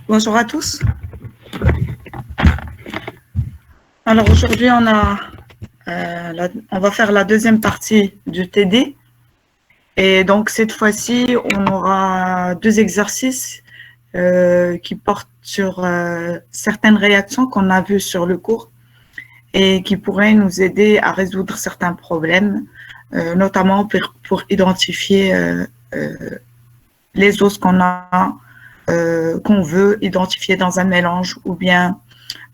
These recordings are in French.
Bonjour à tous. Alors aujourd'hui, on va faire la deuxième partie du TD. Et donc cette fois-ci, on aura deux exercices qui portent sur certaines réactions qu'on a vues sur le cours et qui pourraient nous aider à résoudre certains problèmes, notamment pour identifier les oses qu'on veut identifier dans un mélange ou bien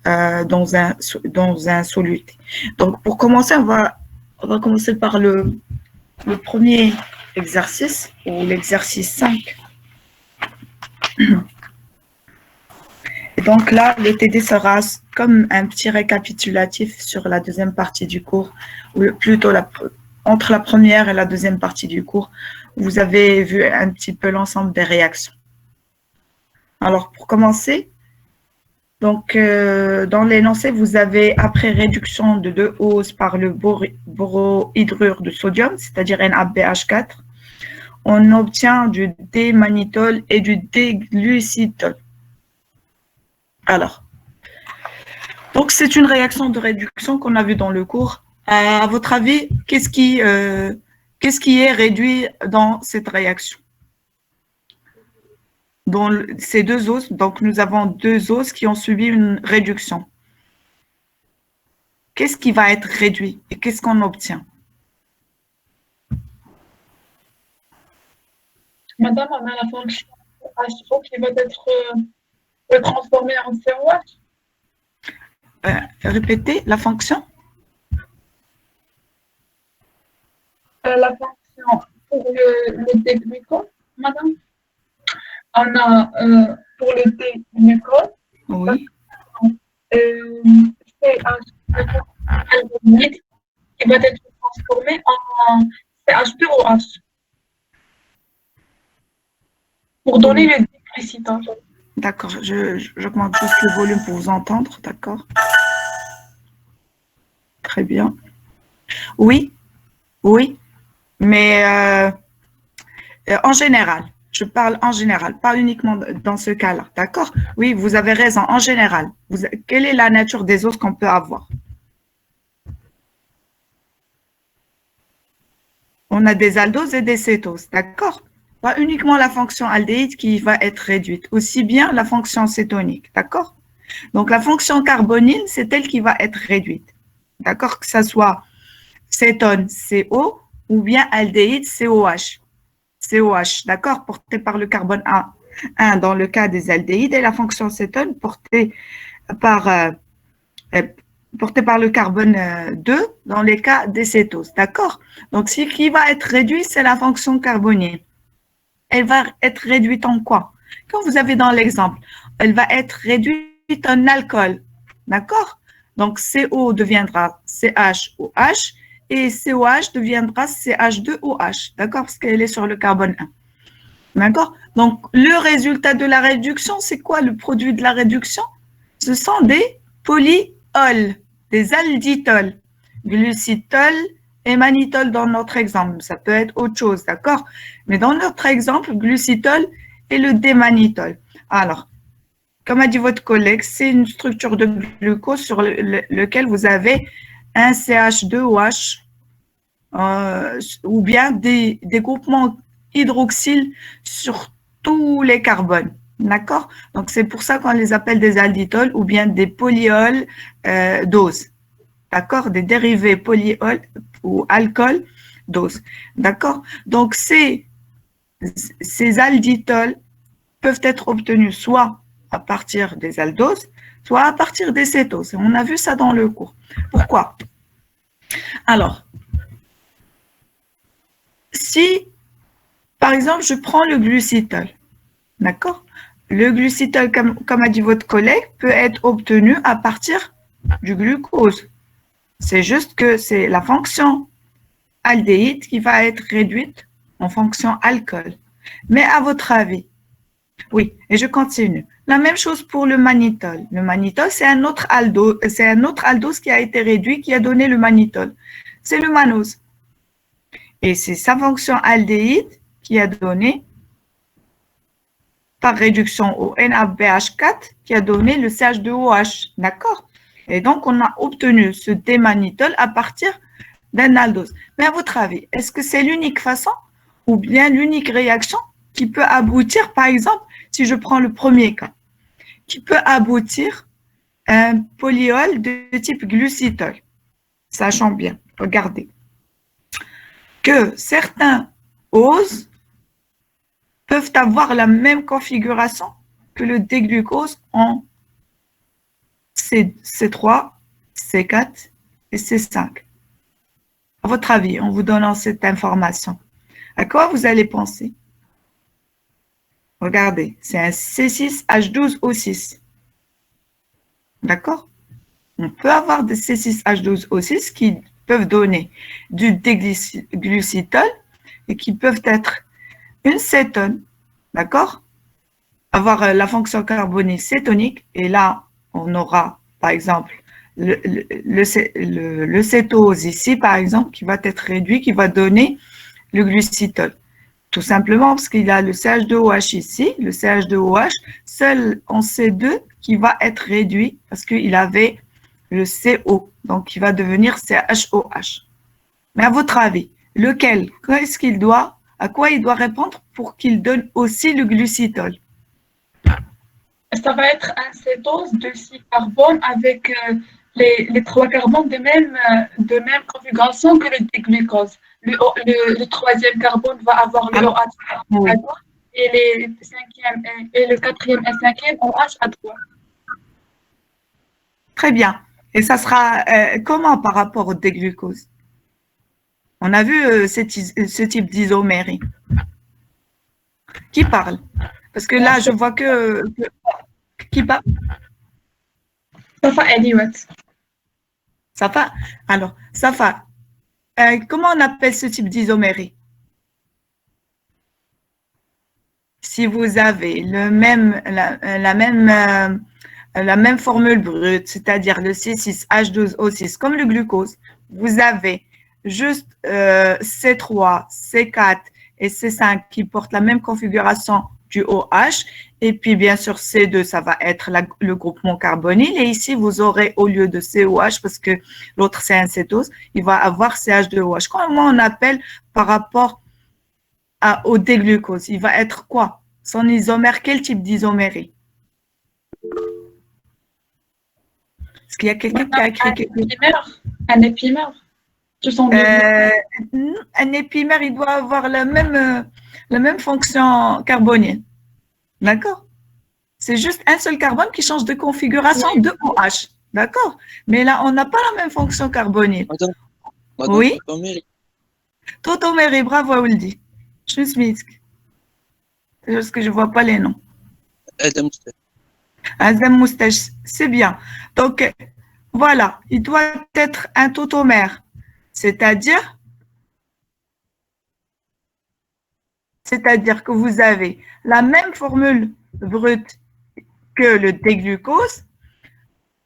dans un soluté. Donc, pour commencer, on va commencer par le premier exercice, ou l'exercice 5. Et donc là, le TD sera comme un petit récapitulatif sur la deuxième partie du cours, ou plutôt entre la première et la deuxième partie du cours. Vous avez vu un petit peu l'ensemble des réactions. Alors, pour commencer, donc, dans l'énoncé, vous avez, après réduction de 2 oses par le borohydrure de sodium, c'est-à-dire NaBH4, on obtient du D-mannitol et du D-glucitol. Alors, donc c'est une réaction de réduction qu'on a vue dans le cours. À votre avis, qu'est-ce qui est réduit dans cette réaction? Dans ces deux oses, donc nous avons deux oses qui ont subi une réduction. Qu'est-ce qui va être réduit et qu'est-ce qu'on obtient? Madame, on a la fonction HO qui va être transformée en COH. Répétez la fonction. La fonction pour le D-glucose, madame. On a pour le D-glucose, Oui. CH qui va être transformé en CH2OH pour donner le D-glucitol. D'accord, j'augmente juste le volume pour vous entendre, d'accord. Très bien. Oui, oui, mais en général, je parle en général, pas uniquement dans ce cas-là, d'accord. Oui, vous avez raison, en général. Quelle est la nature des oses qu'on peut avoir? On a des aldoses et des cétoses, d'accord. Pas uniquement la fonction aldéhyde qui va être réduite, aussi bien la fonction cétonique, d'accord. Donc, la fonction carbonyle, c'est elle qui va être réduite, d'accord, que ce soit cétone, CO, ou bien aldéhyde, COH. COH, d'accord, porté par le carbone 1 dans le cas des aldéhydes, et la fonction cétone portée par le carbone 2 dans les cas des cétoses, d'accord. Donc, ce qui va être réduit, c'est la fonction carbonyle. Elle va être réduite en quoi? Comme vous avez dans l'exemple, elle va être réduite en alcool, d'accord. Donc, CO deviendra CHOH et COH deviendra CH2OH, d'accord, parce qu'elle est sur le carbone 1. D'accord. Donc, le résultat de la réduction, c'est quoi le produit de la réduction? Ce sont des polyols, des alditols, glucitol et mannitol dans notre exemple. Ça peut être autre chose, d'accord? Mais dans notre exemple, glucitol et le démannitol. Alors, comme a dit votre collègue, c'est une structure de glucose sur lequel vous avez un CH2OH ou bien des groupements hydroxyle sur tous les carbones. D'accord. Donc, c'est pour ça qu'on les appelle des alditols ou bien des polyols d'ose. D'accord. Des dérivés polyols ou alcool d'ose. D'accord. Donc, ces alditols peuvent être obtenus soit à partir des aldoses, soit à partir des cétoses. On a vu ça dans le cours. Pourquoi? Alors, si par exemple, je prends le glucitol, d'accord? Le glucitol, comme a dit votre collègue, peut être obtenu à partir du glucose. C'est juste que c'est la fonction aldéhyde qui va être réduite en fonction alcool. Mais à votre avis, oui, et je continue. La même chose pour le mannitol. Le mannitol, c'est un autre aldose qui a été réduit, qui a donné le mannitol. C'est le mannose. Et c'est sa fonction aldéhyde qui a donné par réduction au NaBH4 qui a donné le CH2OH, d'accord? Et donc, on a obtenu ce démannitol à partir d'un aldose. Mais à votre avis, est-ce que c'est l'unique façon ou bien l'unique réaction qui peut aboutir, par exemple, si je prends le premier cas, qui peut aboutir à un polyol de type glucitol? Sachant bien, regardez, que certains oses peuvent avoir la même configuration que le déglucose en C3, C4 et C5. À votre avis, en vous donnant cette information, à quoi vous allez penser? Regardez, c'est un C6H12O6. D'accord? On peut avoir des C6H12O6 qui peuvent donner du déglucitol et qui peuvent être une cétone, d'accord? Avoir la fonction carbonée cétonique, et là, on aura, par exemple, le cétose ici, par exemple, qui va être réduit, qui va donner le glucitol. Tout simplement parce qu'il a le CH2OH ici, le CH2OH, seul en C2 qui va être réduit parce qu'il avait le CO, donc il va devenir CHOH. Mais à votre avis, lequel, qu'est-ce qu'il doit, à quoi il doit répondre pour qu'il donne aussi le glucitol? Ça va être un cétose de 6 carbones avec les 3 carbones de même configuration que le déglucose. Le troisième carbone va avoir le OH à Oui. droite et, et le quatrième et cinquième OH à droite. Très bien. Et ça sera comment par rapport au déglucose? On a vu ce type d'isomérie. Qui parle? Parce que là, je vois que qui parle? Safa Eliot. Safa? Alors, Safa, comment on appelle ce type d'isomérie? Si vous avez la même formule brute, c'est-à-dire le C6H12O6 comme le glucose, vous avez juste C3, C4 et C5 qui portent la même configuration du OH, et puis bien sûr C2, ça va être le groupement carbonyle, et ici vous aurez au lieu de COH, parce que l'autre c'est un cétose, il va avoir CH2OH. Comment on appelle par rapport au déglucose? Il va être quoi? Son isomère, quel type d'isomérie? Est-ce qu'il y a quelqu'un qui a écrit quelque chose? Un épimère. Un épimère, il doit avoir la même fonction carbonienne. D'accord? C'est juste un seul carbone qui change de configuration de OH. D'accord? Mais là, on n'a pas la même fonction carbonienne. Oui? Tautomérie, bravo, Ouldi. Je suis Smith. C'est juste que je ne vois pas les noms. Adam Moustache, c'est bien. Donc, voilà, il doit être un tautomère. C'est-à-dire que vous avez la même formule brute que le déglucose,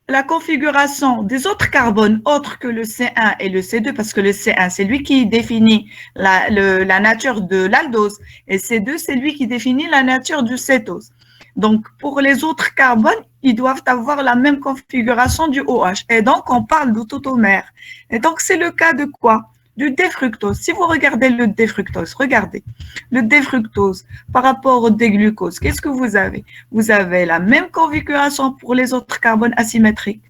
la configuration des autres carbones autres que le C1 et le C2, parce que le C1, c'est lui qui définit la nature de l'aldose, et C2, c'est lui qui définit la nature du cétose. Donc, pour les autres carbones, ils doivent avoir la même configuration du OH. Et donc, on parle de tautomère. Et donc, c'est le cas de quoi? Du défructose. Si vous regardez le défructose, regardez. Le défructose par rapport au déglucose, qu'est-ce que vous avez? Vous avez la même configuration pour les autres carbones asymétriques.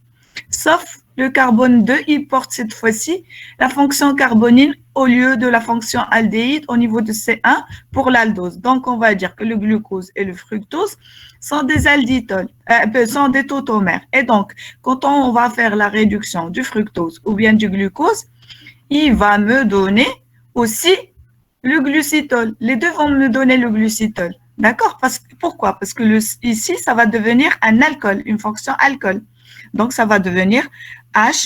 Sauf le carbone 2, il porte cette fois-ci la fonction carbonyle au lieu de la fonction aldéhyde au niveau de C1 pour l'aldose. Donc, on va dire que le glucose et le fructose sont des alditols, sont des tautomères. Et donc, quand on va faire la réduction du fructose ou bien du glucose, il va me donner aussi le glucitol. Les deux vont me donner le glucitol. D'accord? Pourquoi? Parce que ici, ça va devenir un alcool, une fonction alcool. Donc, ça va devenir HCOH.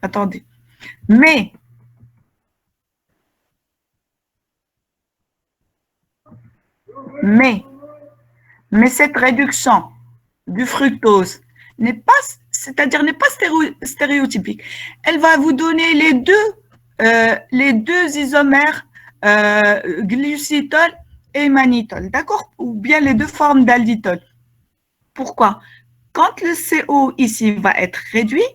Attendez. Mais cette réduction du fructose n'est pas, c'est-à-dire n'est pas stéréotypique. Elle va vous donner les deux les deux isomères glucitol et mannitol, d'accord? Ou bien les deux formes d'alditol. Pourquoi? Quand le CO ici va être réduit,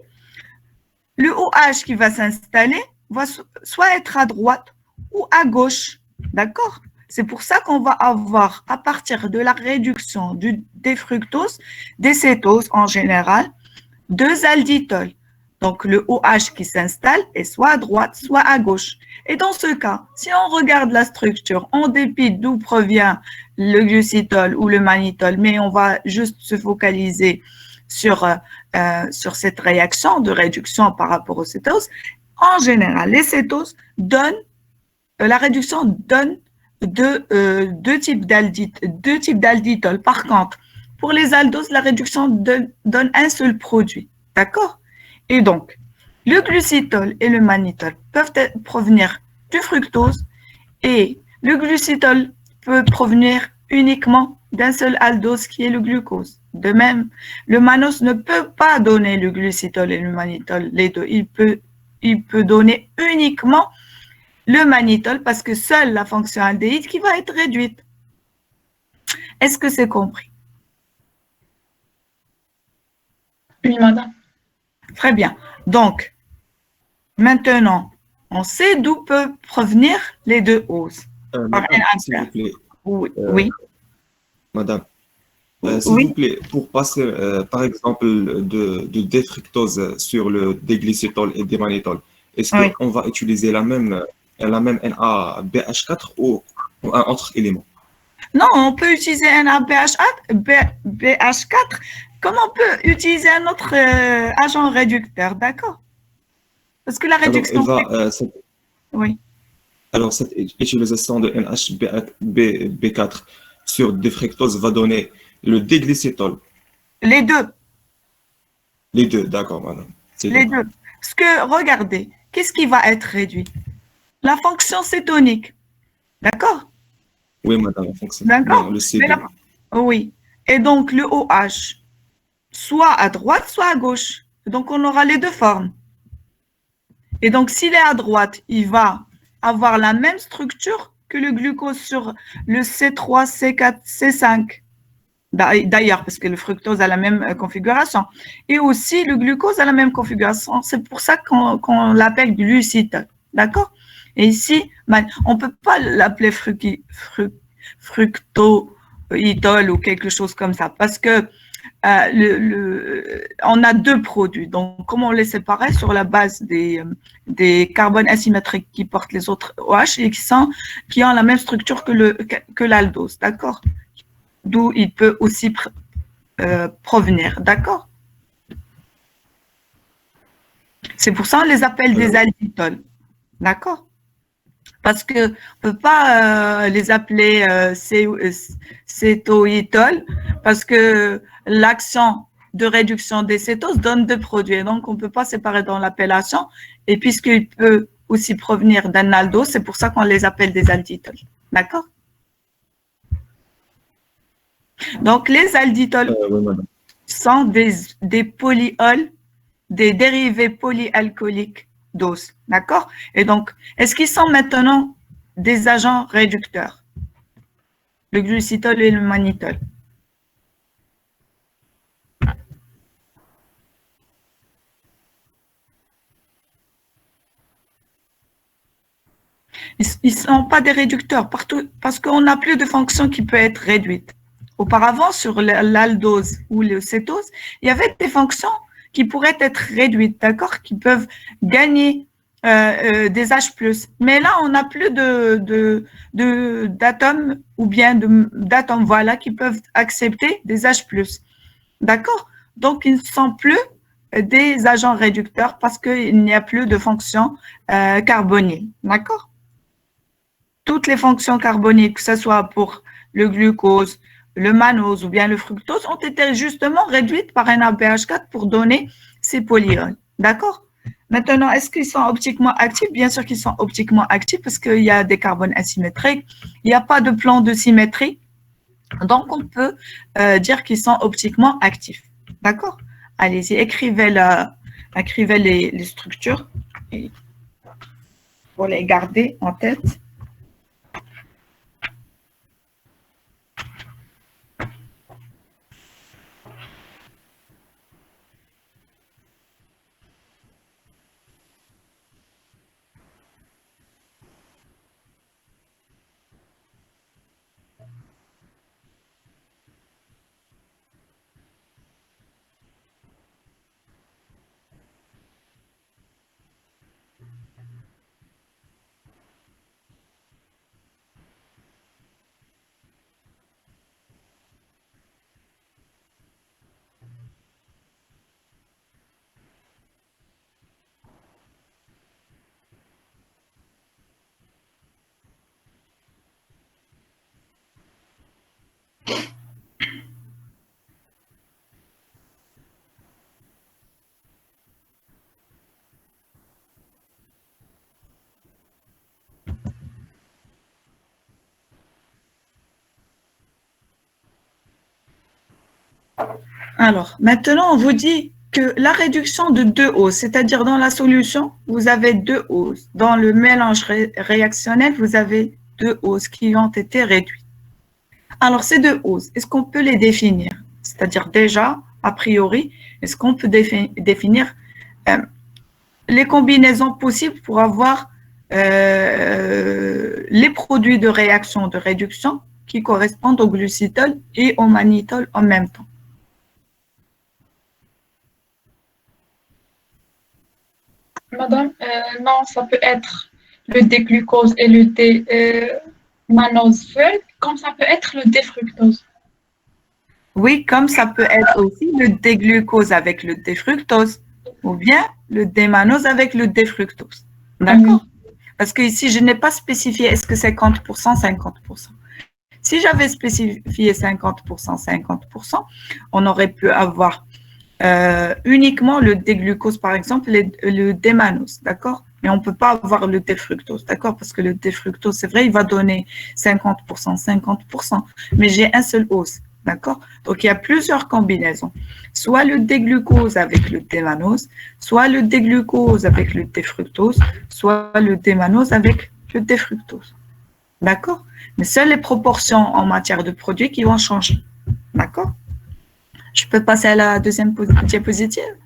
le OH qui va s'installer va soit être à droite ou à gauche, d'accord? C'est pour ça qu'on va avoir, à partir de la réduction des fructoses, des cétoses en général, deux alditols. Donc, le OH qui s'installe est soit à droite, soit à gauche. Et dans ce cas, si on regarde la structure, en dépit d'où provient le glucitol ou le mannitol, mais on va juste se focaliser sur cette réaction de réduction par rapport aux cétoses, en général, les cétoses donnent, la réduction donne deux types d'alditol. Par contre, pour les aldoses, la réduction donne un seul produit. D'accord? Et donc, le glucitol et le mannitol peuvent provenir du fructose et le glucitol peut provenir uniquement d'un seul aldose qui est le glucose. De même, le mannose ne peut pas donner le glucitol et le mannitol, les deux. Il peut donner uniquement le mannitol parce que seule la fonction aldéhyde qui va être réduite. Est-ce que c'est compris? Oui, madame. Très bien. Donc, maintenant, on sait d'où peuvent provenir les deux oses. Madame, s'il vous plaît. Oui. Oui. Madame, Oui. s'il vous plaît, pour passer, par exemple, de défructose sur le déglycétol et démannitol, est-ce Oui. qu'on va utiliser la même NABH4 ou un autre élément? Non, on peut utiliser un BH4 comme on peut utiliser un autre agent réducteur, d'accord? Parce que la réduction… Oui. Alors, cette utilisation de NHB4 sur défructose va donner le déglycétol. Les deux. Les deux, d'accord, madame. Les deux. Parce que, regardez, qu'est-ce qui va être réduit? La fonction cétonique. D'accord? Oui, madame, la fonction. D'accord. Le C2. Oui. Et donc, le OH, soit à droite, soit à gauche. Donc, on aura les deux formes. Et donc, s'il est à droite, il va avoir la même structure que le glucose sur le C3, C4, C5. D'ailleurs, parce que le fructose a la même configuration. Et aussi, le glucose a la même configuration. C'est pour ça qu'on l'appelle glucitol. D'accord? Et ici, on ne peut pas l'appeler fructoïtol ou quelque chose comme ça, parce que on a deux produits. Donc, comment on les séparait sur la base des carbones asymétriques qui portent les autres OH et qui ont la même structure que l'aldose, d'accord? D'où il peut aussi provenir, d'accord? C'est pour ça qu'on les appelle des alditols, d'accord? Parce qu'on ne peut pas les appeler cétoïtol, parce que l'action de réduction des cétoses donne deux produits. Donc, on ne peut pas séparer dans l'appellation. Et puisqu'il peut aussi provenir d'un aldose, c'est pour ça qu'on les appelle des alditols. D'accord? Donc, les alditols sont des polyols, des dérivés polyalcooliques d'os. D'accord? Et donc, est-ce qu'ils sont maintenant des agents réducteurs? Le glucitol et le mannitol. Ils ne sont pas des réducteurs partout parce qu'on n'a plus de fonction qui peut être réduite. Auparavant, sur l'aldose ou le cétose, il y avait des fonctions qui pourraient être réduites, d'accord, qui peuvent gagner des H+. Mais là, on n'a plus d'atomes ou bien d'atomes, voilà, qui peuvent accepter des H+. D'accord? Donc, ils ne sont plus des agents réducteurs parce qu'il n'y a plus de fonctions carbonylées. D'accord? Toutes les fonctions carboniques, que ce soit pour le glucose, le mannose ou bien le fructose, ont été justement réduites par NABH4 pour donner ces polyols. D'accord? Maintenant, est-ce qu'ils sont optiquement actifs? Bien sûr qu'ils sont optiquement actifs parce qu'il y a des carbones asymétriques. Il n'y a pas de plan de symétrie. Donc, on peut dire qu'ils sont optiquement actifs. D'accord? Allez-y, écrivez les structures. pour les garder en tête. Alors, maintenant, on vous dit que la réduction de deux hausses, c'est-à-dire dans la solution, vous avez deux hausses. Dans le mélange réactionnel, vous avez deux hausses qui ont été réduites. Alors, ces deux hausses, est-ce qu'on peut les définir? C'est-à-dire déjà, a priori, est-ce qu'on peut définir les combinaisons possibles pour avoir les produits de réaction de réduction qui correspondent au glucitol et au mannitol en même temps? Madame, non, ça peut être le déglucose et le démanose, comme ça peut être le défructose. Oui, comme ça peut être aussi le déglucose avec le défructose ou bien le démanose avec le défructose. D'accord? Parce que ici, je n'ai pas spécifié est-ce que 50%, 50%. Si j'avais spécifié 50%, 50%, on aurait pu avoir uniquement le déglucose, par exemple, le démanose, d'accord? Mais on ne peut pas avoir le défructose, d'accord? Parce que le défructose, c'est vrai, il va donner 50%, 50%, mais j'ai un seul hausse, d'accord? Donc, il y a plusieurs combinaisons. Soit le déglucose avec le démanose, soit le déglucose avec le défructose, soit le démanose avec le défructose, d'accord? Mais seules les proportions en matière de produits qui vont changer, d'accord? Je peux passer à la deuxième diapositive.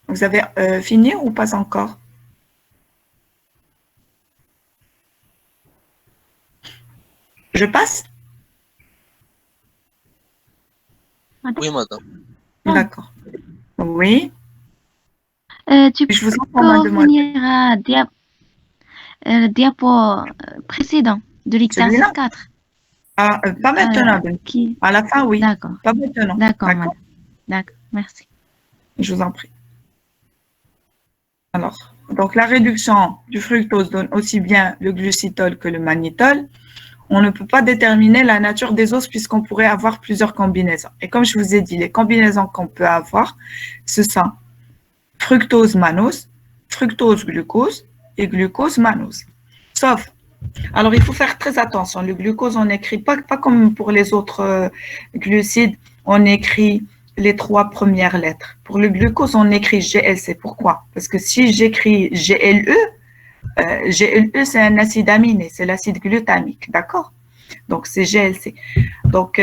Vous avez fini ou pas encore? Je passe? Oui, madame. D'accord. Oui. Tu Je vous peux entends, mademoiselle. revenir à diapo précédent de l'exercice Celui-là? 4. Ah, pas maintenant. Qui... À la fin, oui. D'accord. Pas maintenant. D'accord, madame. D'accord, merci. Je vous en prie. Alors, donc la réduction du fructose donne aussi bien le glucitol que le mannitol. On ne peut pas déterminer la nature des oses puisqu'on pourrait avoir plusieurs combinaisons. Et comme je vous ai dit, les combinaisons qu'on peut avoir, ce sont fructose-mannose, fructose-glucose et glucose-mannose. Sauf, alors il faut faire très attention, le glucose, on n'écrit pas comme pour les autres glucides, on écrit les trois premières lettres. Pour le glucose, on écrit GLC. Pourquoi? Parce que si j'écris GLE, GLE, c'est un acide aminé, c'est l'acide glutamique, d'accord? Donc, c'est GLC. Donc,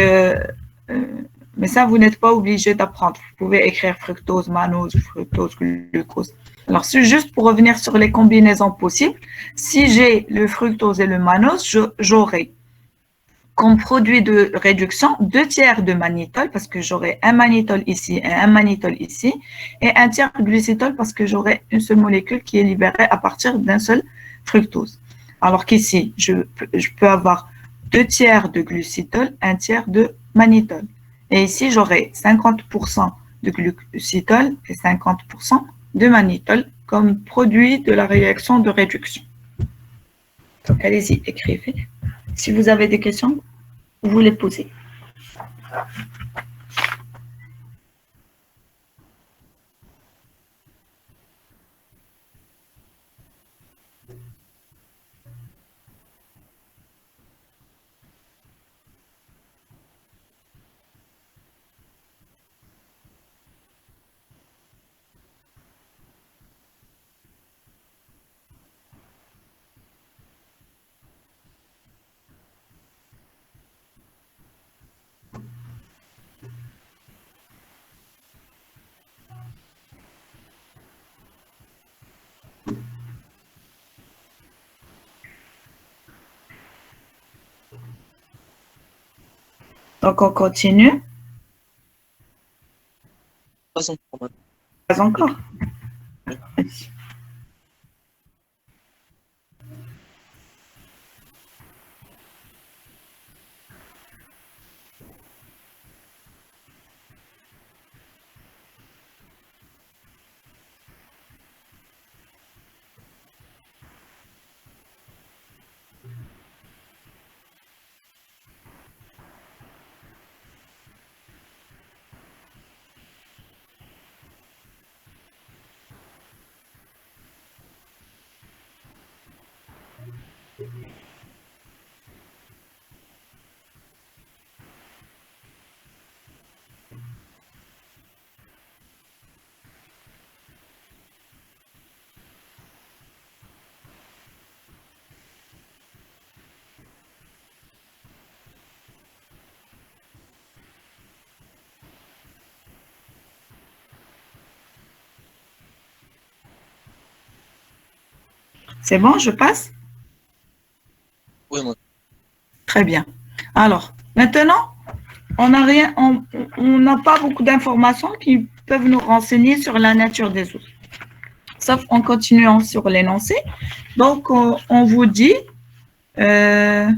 mais ça, vous n'êtes pas obligé d'apprendre. Vous pouvez écrire fructose, mannose, fructose, glucose. Alors, c'est juste pour revenir sur les combinaisons possibles. Si j'ai le fructose et le mannose, j'aurai comme produit de réduction 2/3 de mannitol parce que j'aurai un mannitol ici et un mannitol ici et un tiers de glucitol parce que j'aurai une seule molécule qui est libérée à partir d'un seul fructose. Alors qu'ici, je peux avoir 2/3 de glucitol, un tiers de mannitol. Et ici, j'aurai 50% de glucitol et 50% de mannitol comme produit de la réaction de réduction. Donc, allez-y, écrivez. Si vous avez des questions, vous les posez. Donc, on continue. Pas encore, madame. Pas encore. C'est bon, je passe? Oui, madame. Très bien. Alors, maintenant, on n'a rien, on n'a pas beaucoup d'informations qui peuvent nous renseigner sur la nature des os. Sauf en continuant sur l'énoncé. Donc, euh, on vous dit, euh,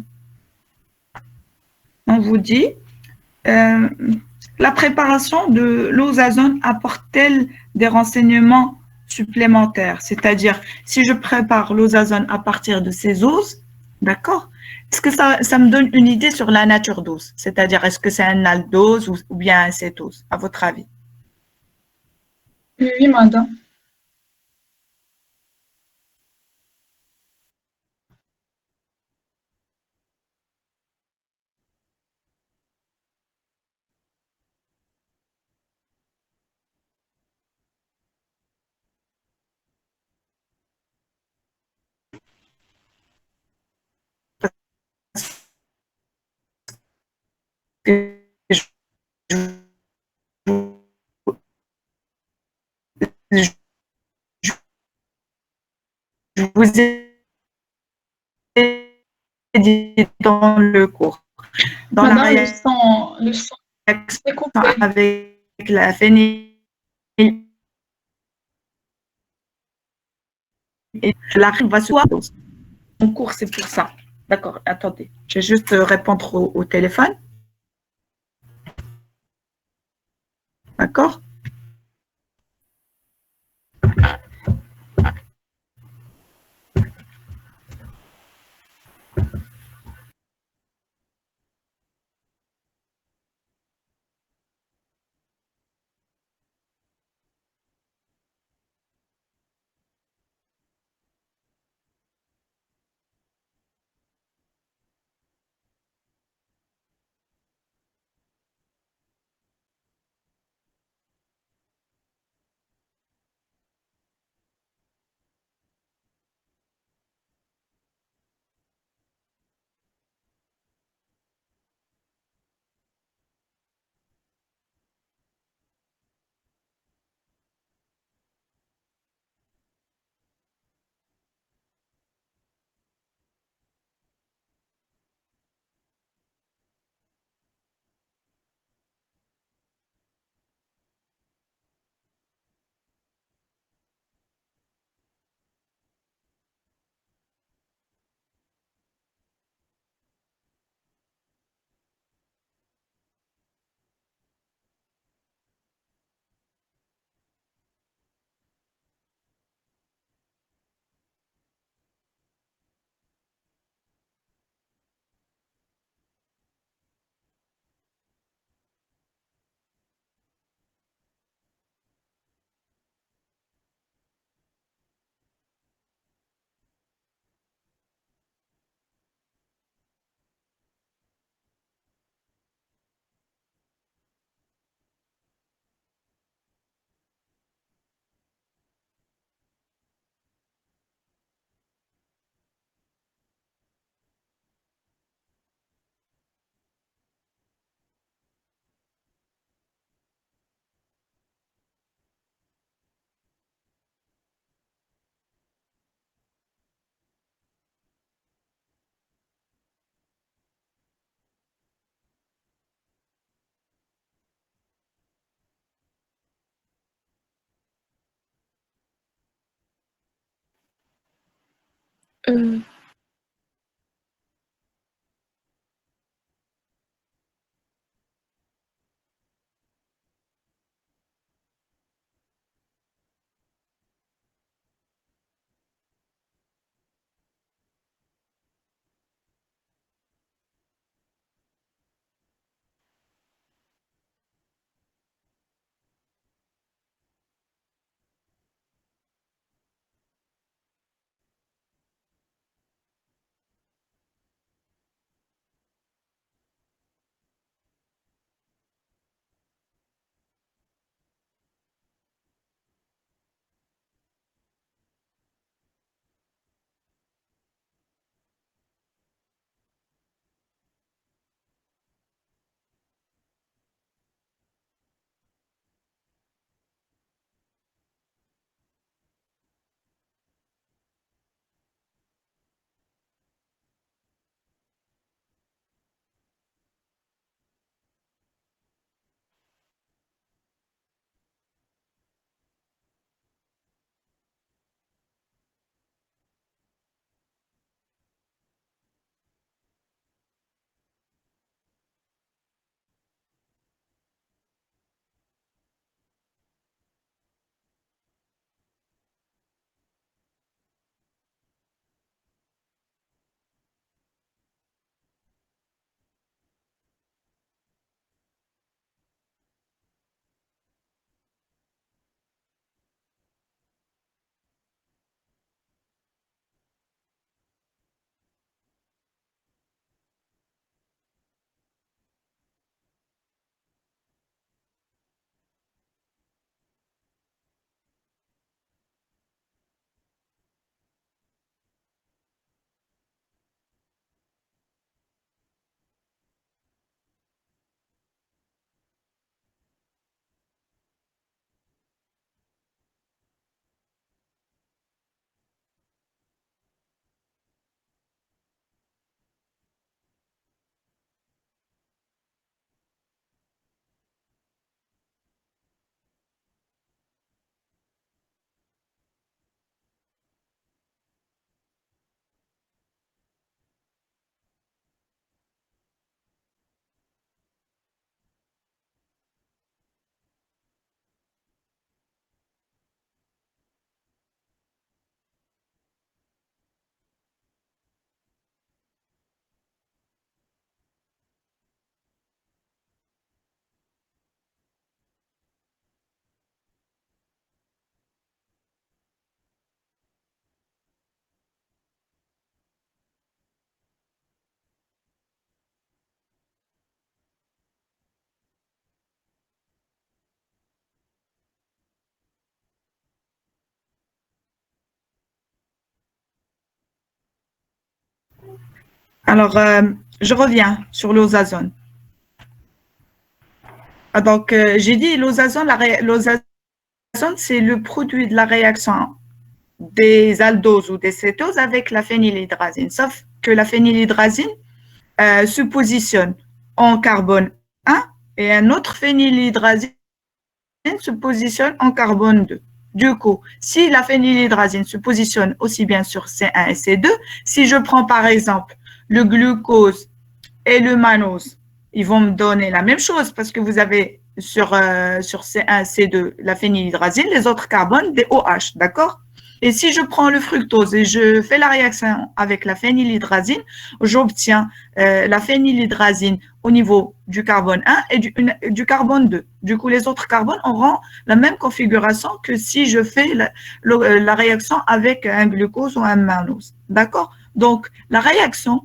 la préparation de l'osazone apporte-t-elle des renseignements supplémentaires? C'est-à-dire, si je prépare l'osazone à partir de ces os, d'accord? Est-ce que ça me donne une idée sur la nature d'os? C'est-à-dire, est-ce que c'est un aldose ou bien un cétose, à votre avis? Oui, oui, madame. Je vous ai dit dans le cours, dans la Madame, réaction le son est coupé. avec la phényl, la va se en cours, c'est pour ça. D'accord, attendez, je vais juste répondre au téléphone. D'accord? Euh, Alors, je reviens sur l'osazone. Donc, j'ai dit l'osazone, l'osazone, c'est le produit de la réaction des aldoses ou des cétoses avec la phénylhydrazine. Sauf que la phénylhydrazine se positionne en carbone 1 et un autre phénylhydrazine se positionne en carbone 2. Du coup, si la phénylhydrazine se positionne aussi bien sur C1 et C2, si je prends par exemple le glucose et le mannose, ils vont me donner la même chose parce que vous avez sur C1, C2 la phénylhydrazine, les autres carbones des OH, d'accord? Et si je prends le fructose et je fais la réaction avec la phénylhydrazine, j'obtiens la phénylhydrazine au niveau du carbone 1 et du carbone 2. Du coup, les autres carbones auront la même configuration que si je fais la réaction avec un glucose ou un mannose. D'accord? Donc, la réaction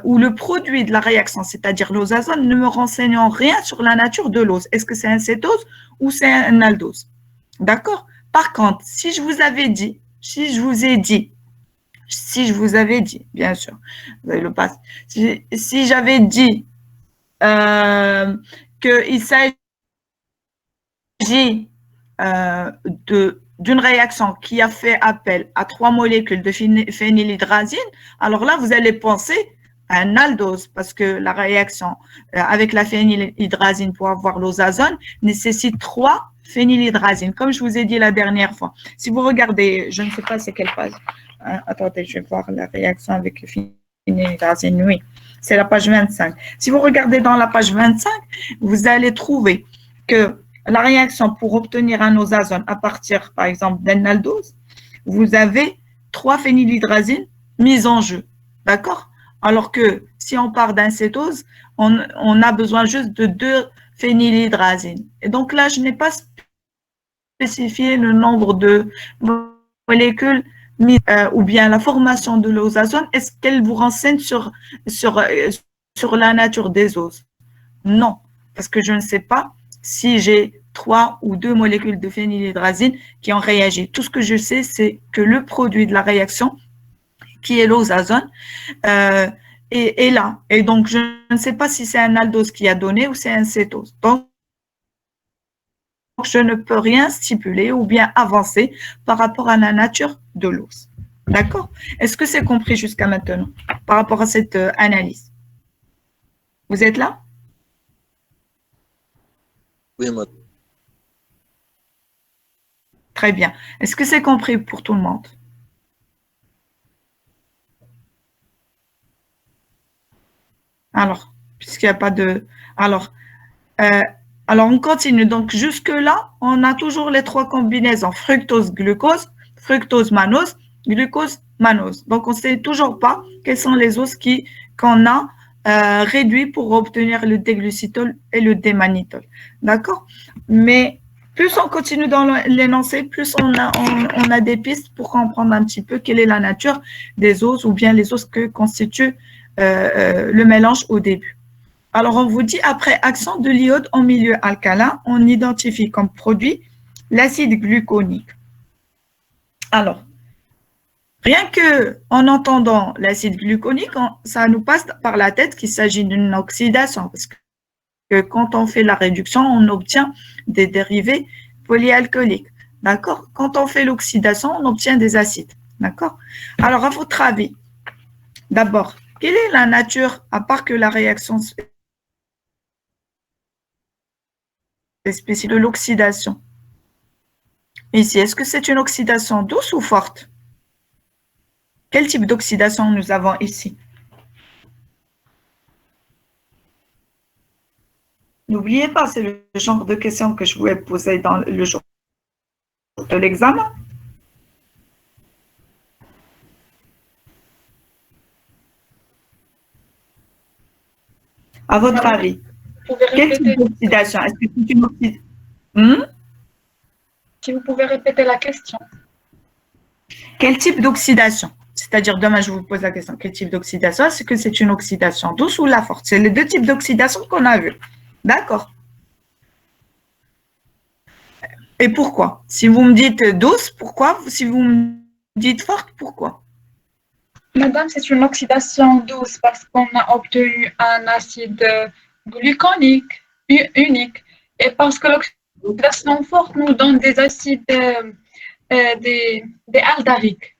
ou le produit de la réaction, c'est-à-dire l'osazone, ne me renseigne en rien sur la nature de l'ose. Est-ce que c'est un cétose ou c'est un aldose? D'accord? Par contre, si je vous avais dit, bien sûr, vous avez le passe, si j'avais dit qu'il s'agit d'une réaction qui a fait appel à 3 molécules de phénylhydrazine, alors là, vous allez penser à un aldose parce que la réaction avec la phénylhydrazine pour avoir l'osazone nécessite 3 phénylhydrazine, comme je vous ai dit la dernière fois. Si vous regardez, je ne sais pas c'est quelle page. Attendez, je vais voir la réaction avec le phénylhydrazine. Oui, c'est la page 25. Si vous regardez dans la page 25, vous allez trouver que la réaction pour obtenir un osazone à partir, par exemple, d'un aldose, vous avez 3 phénylhydrazines mises en jeu. D'accord? Alors que si on part d'un cétose, on a besoin juste de 2 phénylhydrazines. Et donc là, je n'ai pas spécifié le nombre de molécules ou bien la formation de l'osazone. Est-ce qu'elle vous renseigne sur la nature des oses? Non, parce que je ne sais pas si j'ai 3 ou 2 molécules de phénylhydrazine qui ont réagi. Tout ce que je sais, c'est que le produit de la réaction, qui est l'osazone, est là. Et donc, je ne sais pas si c'est un aldose qui a donné ou c'est un cétose. Donc, je ne peux rien stipuler ou bien avancer par rapport à la nature de l'os. D'accord? Est-ce que c'est compris jusqu'à maintenant par rapport à cette analyse? Vous êtes là? Oui, madame. Très bien. Est-ce que c'est compris pour tout le monde? Alors, puisqu'il n'y a pas de... Alors, on continue. Donc, jusque-là, on a toujours les 3 combinaisons. Fructose-glucose, fructose-mannose, glucose-mannose. Donc, on ne sait toujours pas quels sont les os qu'on a réduits pour obtenir le déglucitol et le démannitol. D'accord? Mais plus on continue dans l'énoncé, plus on a des pistes pour comprendre un petit peu quelle est la nature des os ou bien les os que constitue le mélange au début. Alors, on vous dit, après action de l'iode en milieu alcalin, on identifie comme produit l'acide gluconique. Alors, rien qu'en entendant l'acide gluconique, ça nous passe par la tête qu'il s'agit d'une oxydation, parce que quand on fait la réduction, on obtient des dérivés polyalcooliques. D'accord? Quand on fait l'oxydation, on obtient des acides. D'accord? Alors, à votre avis, d'abord, quelle est la nature, à part que la réaction spécifique de l'oxydation? Ici, est-ce que c'est une oxydation douce ou forte? Quel type d'oxydation nous avons ici? N'oubliez pas, c'est le genre de question que je vous ai posé dans le jour de l'examen. À votre avis, quel type d'oxydation? Est-ce que c'est une oxydation? Si vous pouvez répéter la question. Quel type d'oxydation? C'est-à-dire, demain, je vous pose la question, quel type d'oxydation? Est-ce que c'est une oxydation douce ou la forte? C'est les 2 types d'oxydation qu'on a vus. D'accord. Et pourquoi? Si vous me dites douce, pourquoi? Si vous me dites forte, pourquoi? Madame, c'est une oxydation douce parce qu'on a obtenu un acide gluconique unique et parce que l'oxydation forte nous donne des acides, des aldariques.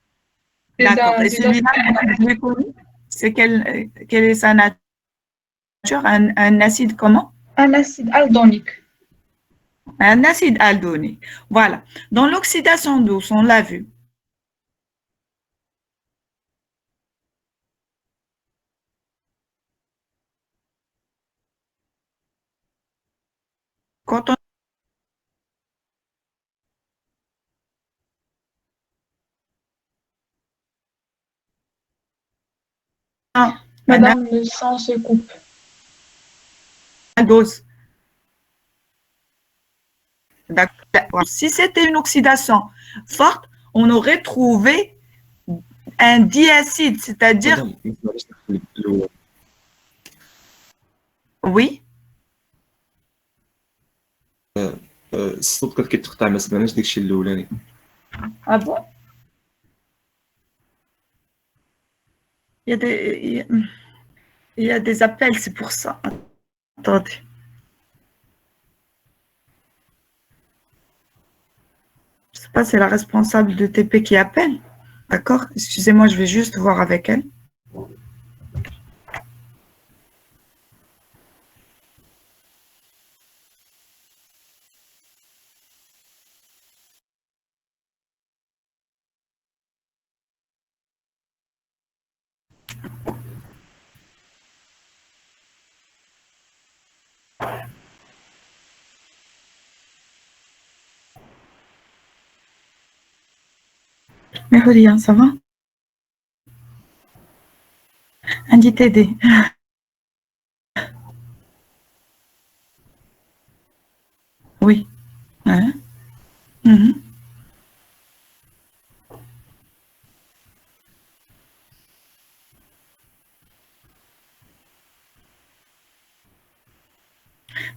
D'accord. Et celui-là, gluconique, c'est quelle est sa nature? Un acide comment? Un acide aldonique. Un acide aldonique. Voilà. Dans l'oxydation douce, on l'a vu. Quand on a Madame, le sang se coupe. une dose, d'accord. Si c'était une oxydation forte, on aurait trouvé un diacide, c'est-à-dire, مدام، معليش ندخل الأول. oui, الصوت كان كيتقطع، ما سمعناش داكشي الاولاني. ah bon? Il y a des, il y a des appels, c'est pour ça. Attendez. Je ne sais pas, c'est la responsable de TP qui appelle. D'accord? Excusez-moi, je vais juste voir avec elle. Merhaba, ça va? عندي TD. Oui. Hein? Mhm.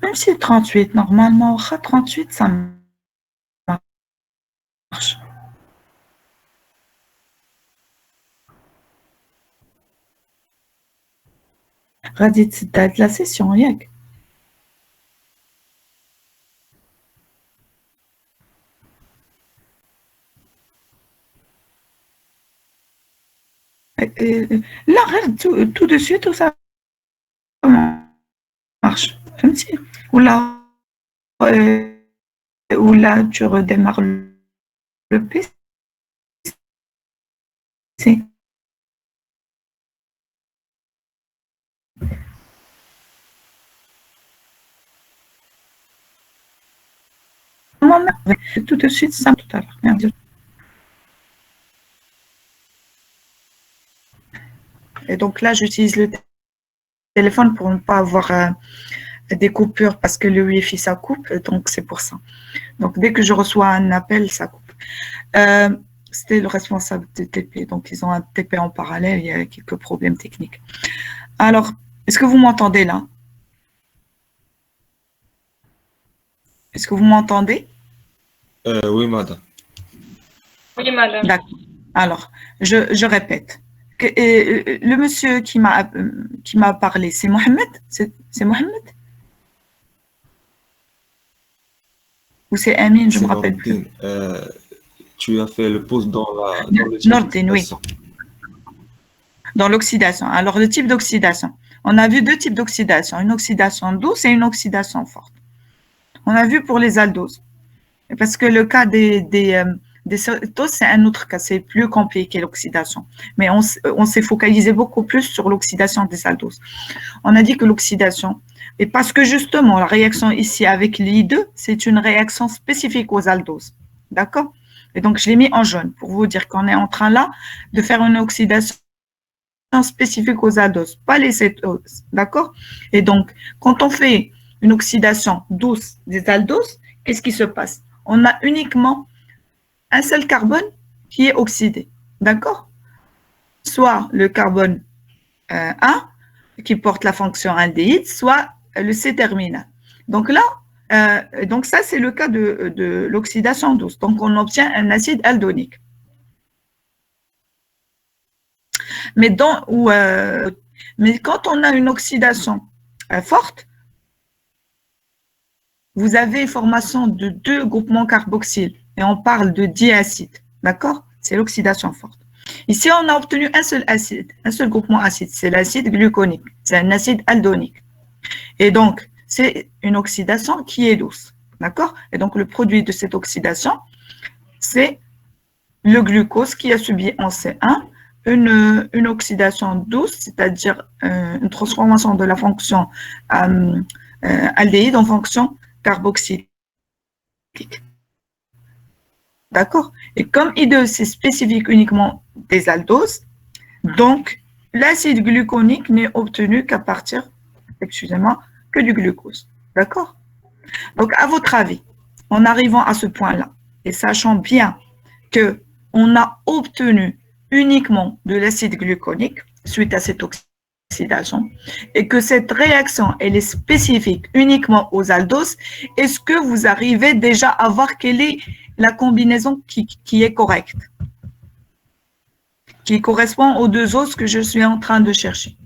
Même si 38, normalement, 38, ça marche. غادي تسداد la session ياك. لا غير tout de suite ça marche. فهمتي؟ ولا tu redémarres le PC. Tout de suite, ça tout à l'heure. Merde. Et donc là, j'utilise le téléphone pour ne pas avoir des coupures parce que le Wi-Fi, ça coupe. Donc, c'est pour ça. Donc, dès que je reçois un appel, ça coupe. C'était le responsable de TP. Donc, ils ont un TP en parallèle. Il y a quelques problèmes techniques. Alors, est-ce que vous m'entendez là? Est-ce que vous m'entendez? Oui, madame. Oui, madame. D'accord. Alors, je répète. Le monsieur qui m'a parlé, c'est Mohamed? C'est Mohamed? Ou c'est Amin, je ne me rappelle plus. Tu as fait le pause dans Nordin, oui. Dans l'oxydation. Alors, le type d'oxydation. On a vu deux types d'oxydation. Une oxydation douce et une oxydation forte. On a vu pour les aldoses. Parce que le cas des cétoses, c'est un autre cas. C'est plus compliqué, l'oxydation. Mais on s'est focalisé beaucoup plus sur l'oxydation des aldoses. On a dit que l'oxydation, et parce que justement, la réaction ici avec l'I2, c'est une réaction spécifique aux aldoses. D'accord? Et donc, je l'ai mis en jaune pour vous dire qu'on est en train là de faire une oxydation spécifique aux aldoses, pas les cétoses. D'accord? Et donc, quand on fait une oxydation douce des aldoses, qu'est-ce qui se passe? On a uniquement un seul carbone qui est oxydé. D'accord? Soit le carbone 1 qui porte la fonction aldéhyde, soit le C terminal. Donc là, donc ça, c'est le cas de l'oxydation douce. Donc, on obtient un acide aldonique. Mais quand on a une oxydation forte, vous avez formation de deux groupements carboxyles et on parle de diacide. D'accord? C'est l'oxydation forte. Ici, on a obtenu un seul acide, un seul groupement acide. C'est l'acide gluconique. C'est un acide aldonique. Et donc, c'est une oxydation qui est douce. D'accord? Et donc, le produit de cette oxydation, c'est le glucose qui a subi en C1 une oxydation douce, c'est-à-dire une transformation de la fonction aldéhyde en fonction carboxylique. D'accord? Et comme I2, c'est spécifique uniquement des aldoses, donc l'acide gluconique n'est obtenu qu'à partir, excusez-moi, que du glucose. D'accord? Donc, à votre avis, en arrivant à ce point-là, et sachant bien qu'on a obtenu uniquement de l'acide gluconique suite à cette oxydation et que cette réaction, elle est spécifique uniquement aux aldoses, est-ce que vous arrivez déjà à voir quelle est la combinaison qui est correcte, qui correspond aux deux oses que je suis en train de chercher?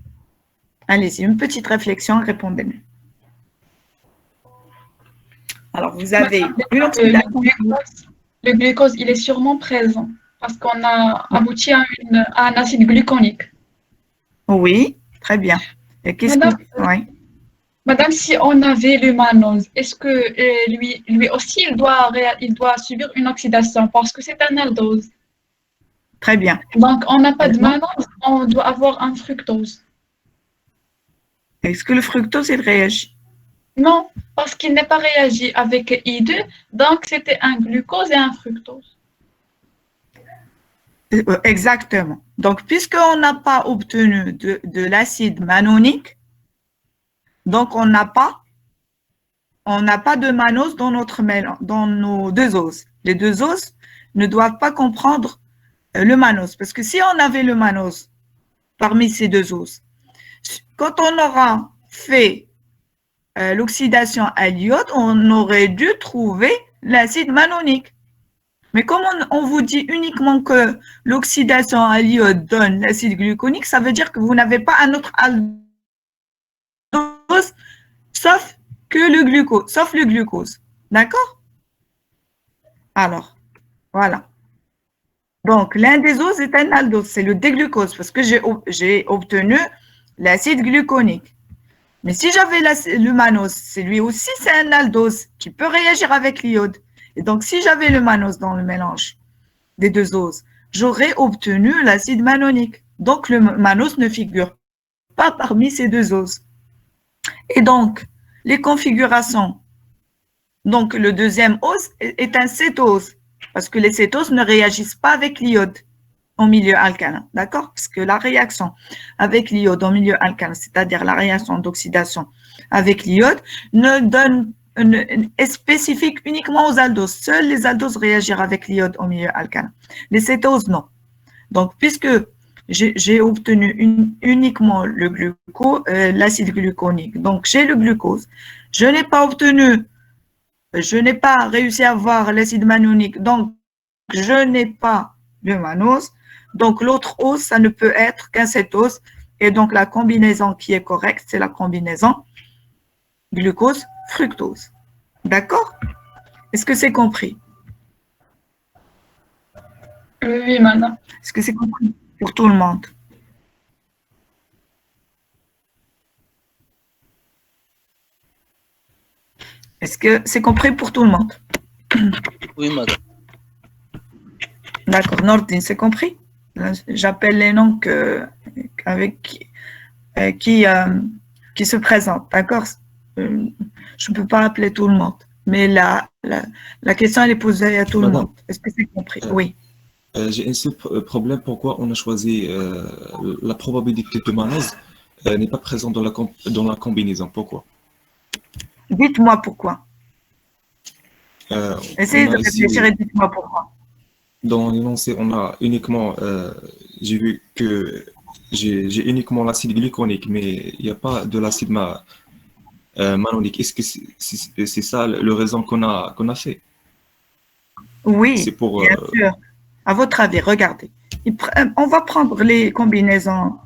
Allez-y, une petite réflexion, répondez-moi. Alors, vous avez une oxydation. Le glucose, il est sûrement présent parce qu'on a abouti à un acide gluconique. Oui, très bien. Et qu'est-ce Madame, oui. Madame, si on avait le mannose, est-ce que lui aussi, il doit subir une oxydation parce que c'est un aldose? Très bien. Donc, on n'a pas de Maintenant, mannose, on doit avoir un fructose. est-ce que le fructose, il réagit? Non, parce qu'il n'est pas réagi avec I2, donc c'était un glucose et un fructose. Exactement. Donc, puisqu'on n'a pas obtenu de l'acide manonique, donc on n'a pas de mannose dans notre dans nos deux os. Les deux os ne doivent pas comprendre le mannose, parce que si on avait le mannose parmi ces deux os, quand on aura fait l'oxydation à l'iode, on aurait dû trouver l'acide manonique. Mais comme on vous dit uniquement que l'oxydation à l'iode donne l'acide gluconique, ça veut dire que vous n'avez pas un autre aldose sauf le glucose. D'accord? Alors, voilà. Donc, l'un des os est un aldose, c'est le déglucose, parce que j'ai obtenu l'acide gluconique. Mais si j'avais le mannose, c'est lui aussi, c'est un aldose qui peut réagir avec l'iode. Et donc, si j'avais le mannose dans le mélange des deux oses, j'aurais obtenu l'acide manonique. Donc, le mannose ne figure pas parmi ces deux oses. Et donc, les configurations. Donc, le deuxième os est un cétose, parce que les cétoses ne réagissent pas avec l'iode en milieu alcalin, d'accord? Parce que la réaction avec l'iode en milieu alcalin, c'est-à-dire la réaction d'oxydation avec l'iode, est spécifique uniquement aux aldoses. Seuls les aldoses réagiront avec l'iode en milieu alcalin. Les cétoses, non. Donc, puisque j'ai obtenu uniquement l'acide gluconique, donc j'ai le glucose, je n'ai pas réussi à avoir l'acide manonique, donc je n'ai pas le mannose. Donc, l'autre os, ça ne peut être qu'un cétose. Et donc, la combinaison qui est correcte, c'est la combinaison glucose-fructose. D'accord? Est-ce que c'est compris? Oui, madame. Est-ce que c'est compris pour tout le monde? Est-ce que c'est compris pour tout le monde? Oui, madame. D'accord. Nordine, c'est compris? J'appelle les noms qui se présentent. D'accord? Je ne peux pas appeler tout le monde. Mais la question, elle est posée à tout le monde. Est-ce que c'est compris? Oui. J'ai un seul problème. Pourquoi on a choisi la probabilité de mannose n'est pas présente dans la combinaison? Pourquoi? Dites-moi pourquoi. Essayez de réfléchir et dites-moi pourquoi. Dans l'énoncé, on a uniquement, j'ai vu que j'ai uniquement l'acide gluconique, mais il n'y a pas de l'acide manonique. Est-ce que c'est ça le raison qu'on a fait? Oui, c'est pour, bien sûr. À votre avis, regardez. On va prendre les combinaisons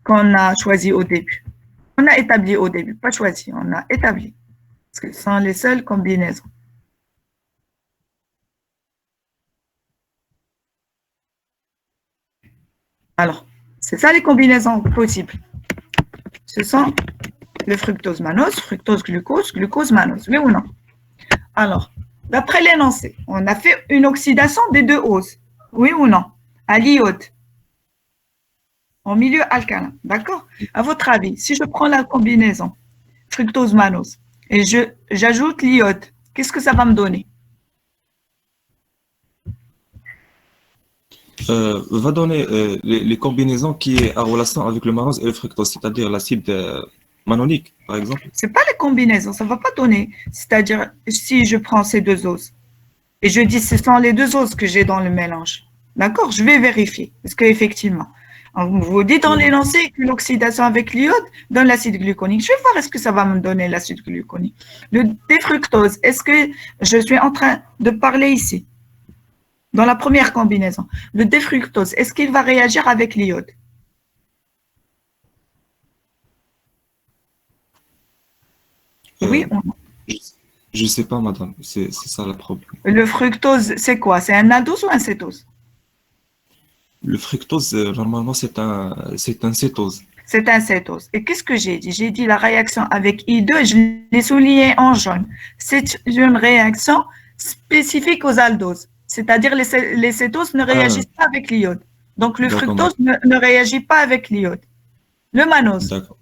qu'on a choisies au début. On a établi au début, pas choisi, on a établi. Parce que ce sont les seules combinaisons. Alors, c'est ça les combinaisons possibles. Ce sont le fructose mannose, fructose glucose, glucose mannose, oui ou non? Alors, d'après l'énoncé, on a fait une oxydation des deux oses, oui ou non? À l'iode, en milieu alcalin, d'accord? À votre avis, si je prends la combinaison fructose mannose et j'ajoute l'iode, qu'est-ce que ça va me donner? Va donner les combinaisons qui est en relation avec le mannose et le fructose, c'est-à-dire l'acide manonique, par exemple. Ce n'est pas les combinaisons, ça ne va pas donner. C'est-à-dire, si je prends ces deux oses et je dis ce sont les deux oses que j'ai dans le mélange, d'accord? Je vais vérifier. Est-ce qu'effectivement, on vous dit dans l'énoncé que l'oxydation avec l'iode donne l'acide gluconique. Je vais voir est-ce que ça va me donner l'acide gluconique. Le défructose, est-ce que je suis en train de parler ici? Dans la première combinaison, le défructose, est-ce qu'il va réagir avec l'iode? Oui ou non? Je ne sais pas, madame. C'est ça le problème. Le fructose, c'est quoi? C'est un aldose ou un cétose? Le fructose, normalement, c'est un cétose. C'est un cétose. Et qu'est-ce que j'ai dit? J'ai dit la réaction avec I2, je l'ai souligné en jaune. C'est une réaction spécifique aux aldoses. C'est-à-dire les cétoses ne réagissent pas avec l'iode. Donc, le D'accord, fructose ne réagit pas avec l'iode. Le mannose, d'accord.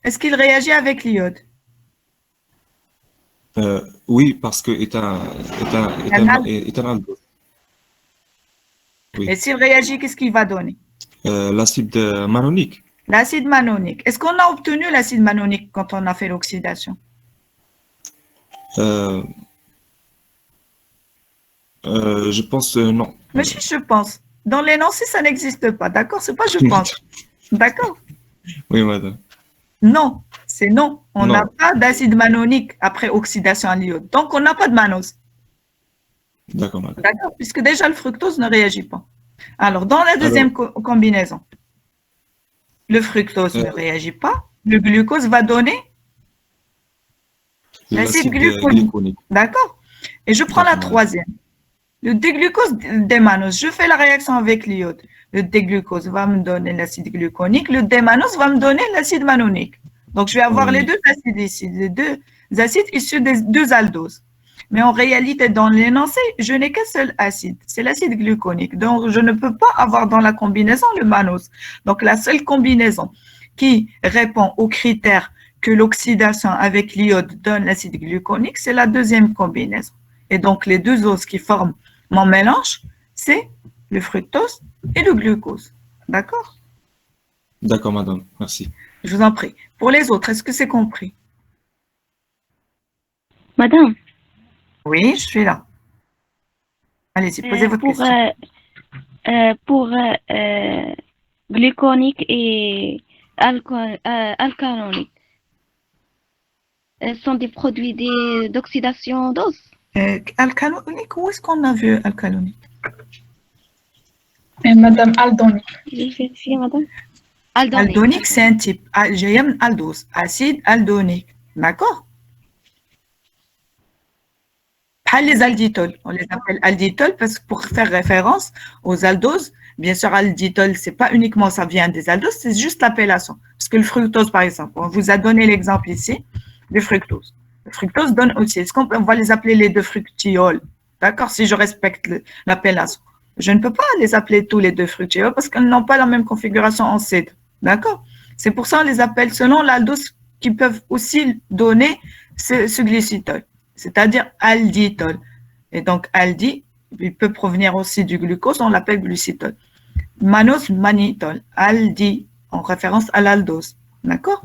est-ce qu'il réagit avec l'iode? Oui, parce que est un aldose. Et Oui. s'il réagit, qu'est-ce qu'il va donner? L'acide manonique. L'acide manonique. Est-ce qu'on a obtenu l'acide manonique quand on a fait l'oxydation? Euh, je pense non. Mais si je pense. Dans l'énoncé, ça n'existe pas. D'accord? C'est pas je pense. D'accord? Oui, madame. Non, c'est non. On n'a Non. pas d'acide manonique après oxydation à l'iode. Donc, on n'a pas de mannose. D'accord, madame. D'accord? Puisque déjà, le fructose ne réagit pas. Alors, dans la Alors, deuxième combinaison, le fructose euh, ne réagit pas. Le glucose va donner l'acide l'acide gluconique. glyconique. D'accord? Et je prends la D'accord, madame. troisième. Le déglucose démannose, je fais la réaction avec l'iode. Le déglucose va me donner l'acide gluconique, le démannose va me donner l'acide manonique. Donc, je vais avoir les Oui, deux acides ici, les deux acides issus des deux aldoses. Mais en réalité, dans l'énoncé, je n'ai qu'un seul acide, c'est l'acide gluconique. Donc, je ne peux pas avoir dans la combinaison le mannose. Donc, la seule combinaison qui répond aux critères que l'oxydation avec l'iode donne l'acide gluconique, c'est la deuxième combinaison. Et donc, les deux oses qui forment mon mélange, c'est le fructose et le glucose. D'accord? d'accord, madame. Merci. Je vous en prie. Pour les autres, est-ce que c'est compris? Madame, Oui, je suis là. Allez-y, posez votre pour, question. pour gluconique et alcalonique, sont des produits d'oxydation d'os. Alcalonique, où est-ce qu'on a vu alcalonique? Et Madame Aldoni. J'ai vérifié, madame. Aldonique. Aldonique, c'est un type. GM aldose, acide aldonique. D'accord? Pas les alditols. On les appelle alditols parce que pour faire référence aux aldoses, bien sûr, alditol, c'est pas uniquement ça vient des aldoses, c'est juste l'appellation. Parce que le fructose, par exemple, on vous a donné l'exemple ici du fructose. Le fructose donne aussi. Est-ce qu'on va les appeler les deux fructioles? D'accord? Si je respecte l'appellation. Je ne peux pas les appeler tous les deux fructioles parce qu'elles n'ont pas la même configuration en cidre. D'accord? C'est pour ça qu'on les appelle selon l'aldose qui peuvent aussi donner ce glycitol, c'est-à-dire alditol. Et donc, aldi, il peut provenir aussi du glucose, on l'appelle glucitol. Mannose, mannitol, aldi, en référence à l'aldose. D'accord?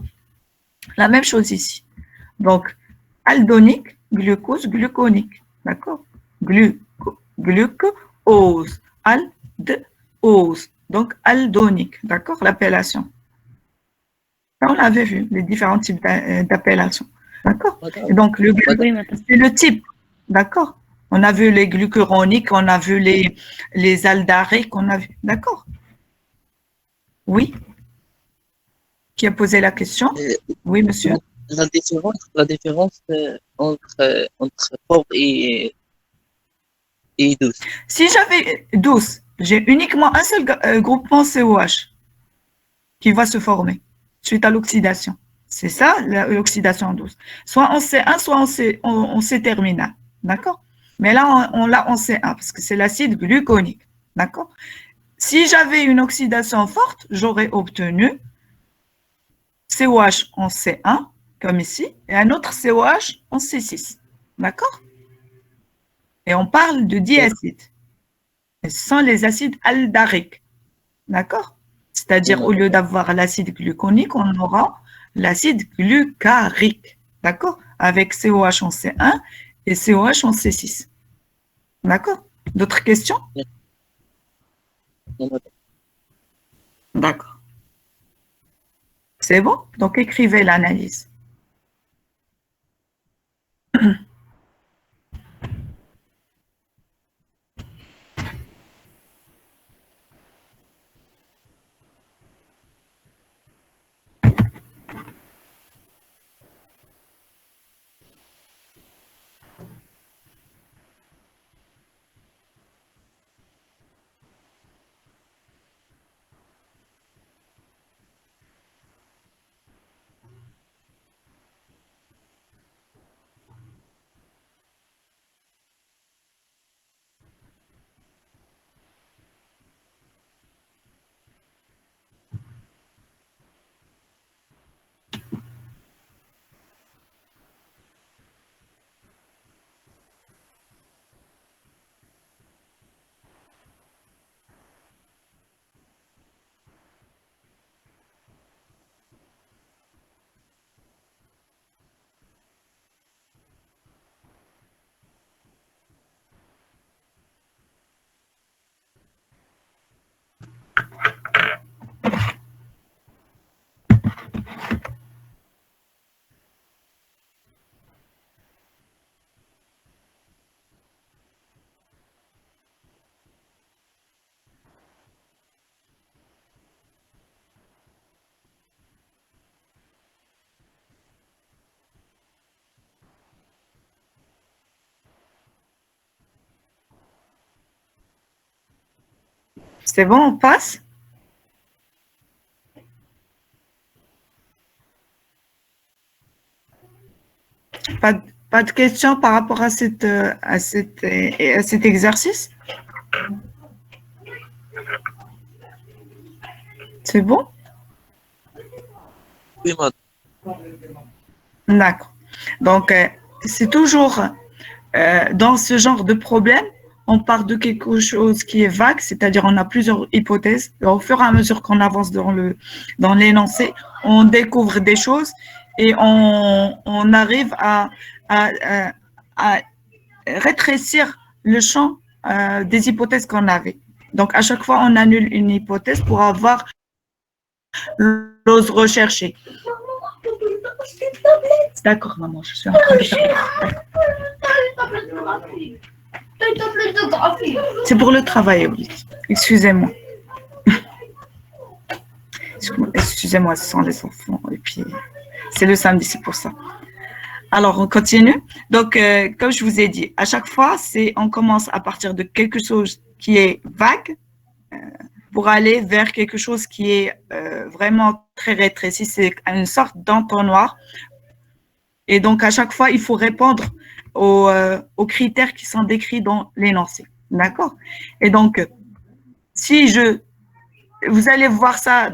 La même chose ici. Donc, aldonique, glucose, gluconique. D'accord? Glucose, aldose. Donc, aldonique. D'accord? L'appellation. On l'avait vu, les différents types d'appellations. D'accord? Madame, Et donc, madame, Oui, madame. c'est le type. D'accord? On a vu les glucuroniques, on a vu les aldariques, on a vu. D'accord? Oui? Qui a posé la question? euh, Oui, monsieur. la différence entre fort et douce. Si j'avais 12, j'ai uniquement un seul groupement COH qui va se former suite à l'oxydation. C'est ça, l'oxydation en douce. Soit en C1, soit en C terminal. D'accord? Mais là, on l'a en C1 parce que c'est l'acide gluconique. D'accord? Si j'avais une oxydation forte, j'aurais obtenu COH en C1, comme ici, et un autre COH en C6. D'accord? Et on parle de diacides. Ce sont les acides aldariques. D'accord? Oui, C'est-à-dire, au madame. lieu d'avoir l'acide gluconique, on aura l'acide glucarique. D'accord? Avec COH en C1 et COH en C6. D'accord? D'autres questions? Non, madame. D'accord. C'est bon? Donc, écrivez l'analyse. C'est bon, on passe? Pas de questions par rapport à cet exercice? C'est bon? Oui, madame. D'accord. Donc, c'est toujours dans ce genre de problème, on part de quelque chose qui est vague, c'est-à-dire on a plusieurs hypothèses. Et au fur et à mesure qu'on avance dans l'énoncé, on découvre des choses et on arrive à rétrécir le champ des hypothèses qu'on avait. Donc, à chaque fois, on annule une hypothèse pour avoir l'ose rechercher. D'accord, maman, je suis en train de faire. C'est pour le travail, oui. Excusez-moi. Excusez-moi, ce sont les enfants. Et puis, c'est le samedi, c'est pour ça. Alors, on continue. Donc, comme je vous ai dit, à chaque fois, on commence à partir de quelque chose qui est vague pour aller vers quelque chose qui est vraiment très rétréci. C'est une sorte d'entonnoir. Et donc, à chaque fois, il faut répondre aux critères qui sont décrits dans l'énoncé. D'accord? Et donc, vous allez voir ça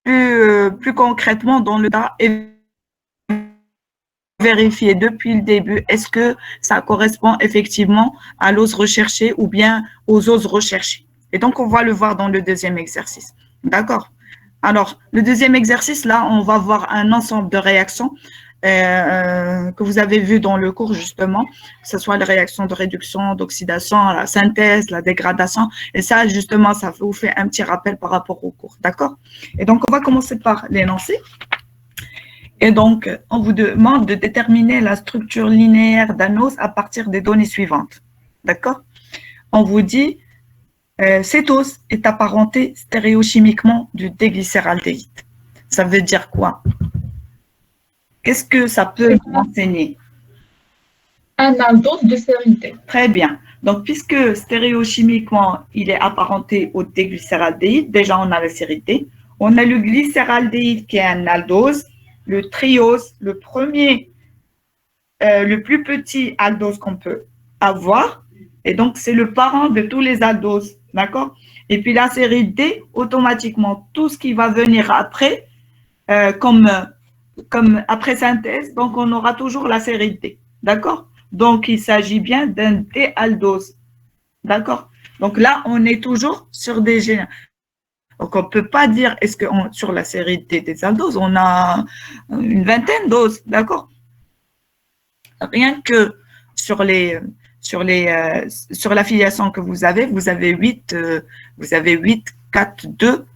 plus concrètement dans le tas et vérifier depuis le début, est-ce que ça correspond effectivement à l'ose recherchée ou bien aux oses recherchées. Et donc, on va le voir dans le deuxième exercice. D'accord? Alors, le deuxième exercice, là, on va voir un ensemble de réactions que vous avez vu dans le cours, justement, que ce soit les réactions de réduction, d'oxydation, la synthèse, la dégradation. Et ça, justement, ça vous fait un petit rappel par rapport au cours. D'accord? Et donc, on va commencer par l'énoncé. Et donc, on vous demande de déterminer la structure linéaire d'un ose à partir des données suivantes. D'accord? On vous dit, cet ose est apparenté stéréochimiquement du déglycéraldéhyde. Ça veut dire quoi? Qu'est-ce que ça peut nous enseigner? Un aldose de série D. Très bien. Donc, puisque stéréochimiquement, il est apparenté au déglycéraldéhyde, déjà on a la série D. On a le glycéraldéhyde qui est un aldose, le triose, le premier, le plus petit aldose qu'on peut avoir. Et donc, c'est le parent de tous les aldoses. D'accord? Et puis, la série D, automatiquement, tout ce qui va venir après, comme après synthèse, donc on aura toujours la série D. D'accord? Donc, il s'agit bien d'un D-aldose. D'accord? Donc là, on est toujours sur des gènes. Donc, on ne peut pas dire, est-ce que sur la série D des aldoses, on a une vingtaine d'oses. D'accord? Rien que sur l'affiliation que vous avez 8, 4, 2,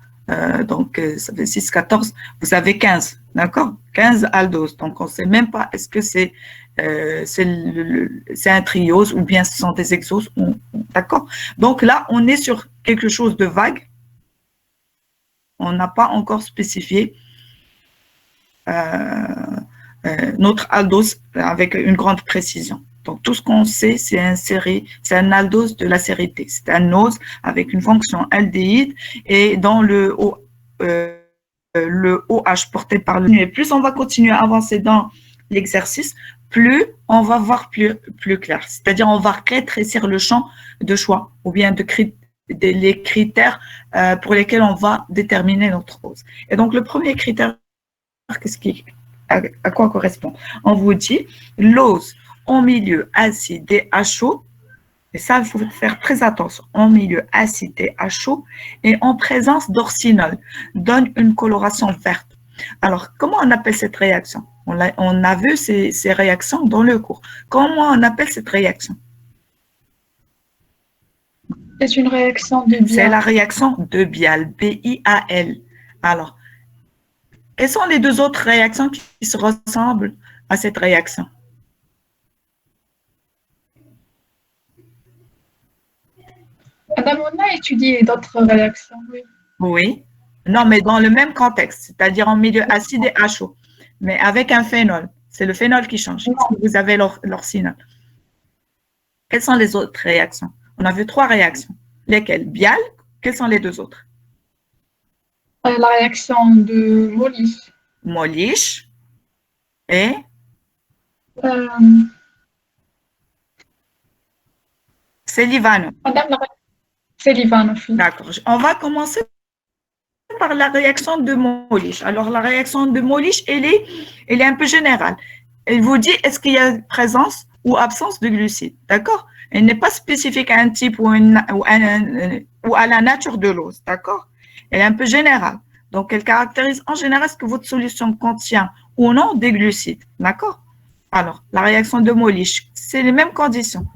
donc ça fait 6, 14, vous avez 15, d'accord? 15 aldoses. Donc, on ne sait même pas est-ce que c'est un triose ou bien ce sont des exoses, d'accord? Donc là, on est sur quelque chose de vague. On n'a pas encore spécifié notre aldose avec une grande précision. Donc, tout ce qu'on sait, c'est un aldose de la série D. C'est un ose avec une fonction aldéhyde et dans le OH porté par le nu. Et plus on va continuer à avancer dans l'exercice, plus on va voir plus clair. C'est-à-dire, on va rétrécir le champ de choix ou bien les critères pour lesquels on va déterminer notre ose. Et donc, le premier critère, à quoi correspond? On vous dit l'ose en milieu acide et à chaud, et ça, il faut faire très attention, en milieu acide et à chaud, et en présence d'orcinol, donne une coloration verte. Alors, comment on appelle cette réaction? On a vu ces réactions dans le cours. Comment on appelle cette réaction? C'est une réaction de Bial. C'est la réaction de Bial, B-I-A-L. Alors, quelles sont les deux autres réactions qui se ressemblent à cette réaction? Madame, on a étudié d'autres réactions, oui. Oui. Non, mais dans le même contexte, c'est-à-dire en milieu acide et à chaud, mais avec un phénol. C'est le phénol qui change. Si vous avez l'orcinol. Quelles sont les autres réactions? On a vu 3 réactions. Lesquelles? Bial, quelles sont les 2 autres? La réaction de Molish. Molish et Euh, Selivanov. Madame, c'est Livanov. D'accord. On va commencer par la réaction de Molish. Alors, la réaction de Molish, elle est un peu générale. Elle vous dit est-ce qu'il y a présence ou absence de glucides. D'accord? Elle n'est pas spécifique à un type ou à la nature de l'eau. D'accord? Elle est un peu générale. Donc, elle caractérise en général ce que votre solution contient ou non des glucides. D'accord? Alors, la réaction de Molish, c'est les mêmes conditions.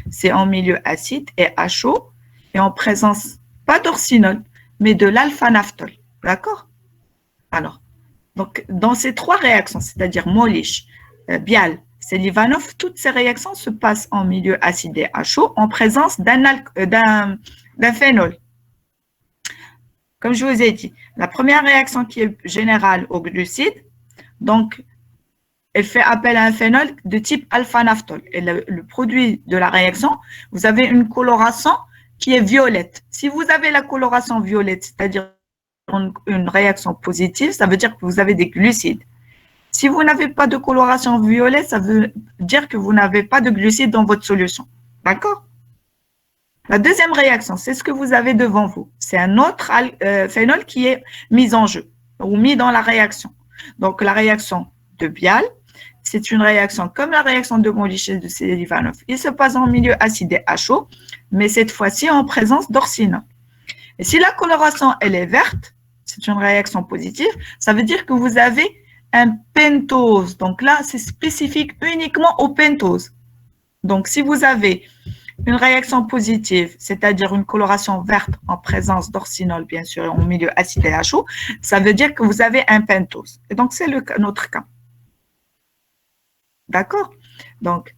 C'est en milieu acide et à chaud et en présence pas d'orcinol, mais de l'alpha-naphthol. D'accord? Alors, donc, dans ces 3 réactions, c'est-à-dire Molish, Bial, Selivanov, toutes ces réactions se passent en milieu acide et à chaud en présence d'un phénol. Comme je vous ai dit, la première réaction qui est générale au glucide, donc, elle fait appel à un phénol de type alpha-naphthol. Et le produit de la réaction, vous avez une coloration qui est violette. Si vous avez la coloration violette, c'est-à-dire une réaction positive, ça veut dire que vous avez des glucides. Si vous n'avez pas de coloration violette, ça veut dire que vous n'avez pas de glucides dans votre solution. D'accord? La deuxième réaction, c'est ce que vous avez devant vous. C'est un autre phénol qui est mis en jeu ou mis dans la réaction. Donc, la réaction de Bial, c'est une réaction comme la réaction de Molish et de Selivanov. Il se passe en milieu acide et à chaud, mais cette fois-ci en présence d'orcinol. Et si la coloration, elle est verte, c'est une réaction positive, ça veut dire que vous avez un pentose. Donc là, c'est spécifique uniquement au pentose. Donc, si vous avez une réaction positive, c'est-à-dire une coloration verte en présence d'orcinol, bien sûr, en milieu acide et à chaud, ça veut dire que vous avez un pentose. Et donc, c'est notre cas. D'accord? Donc,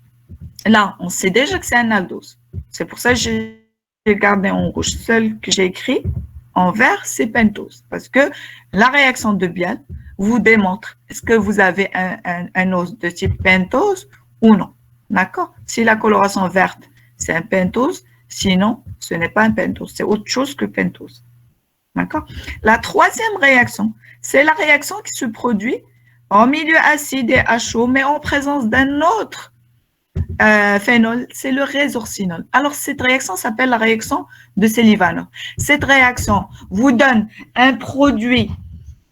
là, on sait déjà que c'est un aldose. C'est pour ça que j'ai gardé en rouge. Seul que j'ai écrit en vert, c'est pentose. Parce que la réaction de Bial vous démontre est-ce que vous avez un os de type pentose ou non. D'accord? Si la coloration verte, c'est un pentose, sinon, ce n'est pas un pentose. C'est autre chose que pentose. D'accord? La troisième réaction, c'est la réaction qui se produit en milieu acide et à chaud, mais en présence d'un autre phénol, c'est le résorcinol. Alors, cette réaction s'appelle la réaction de Selivanov. Cette réaction vous donne un produit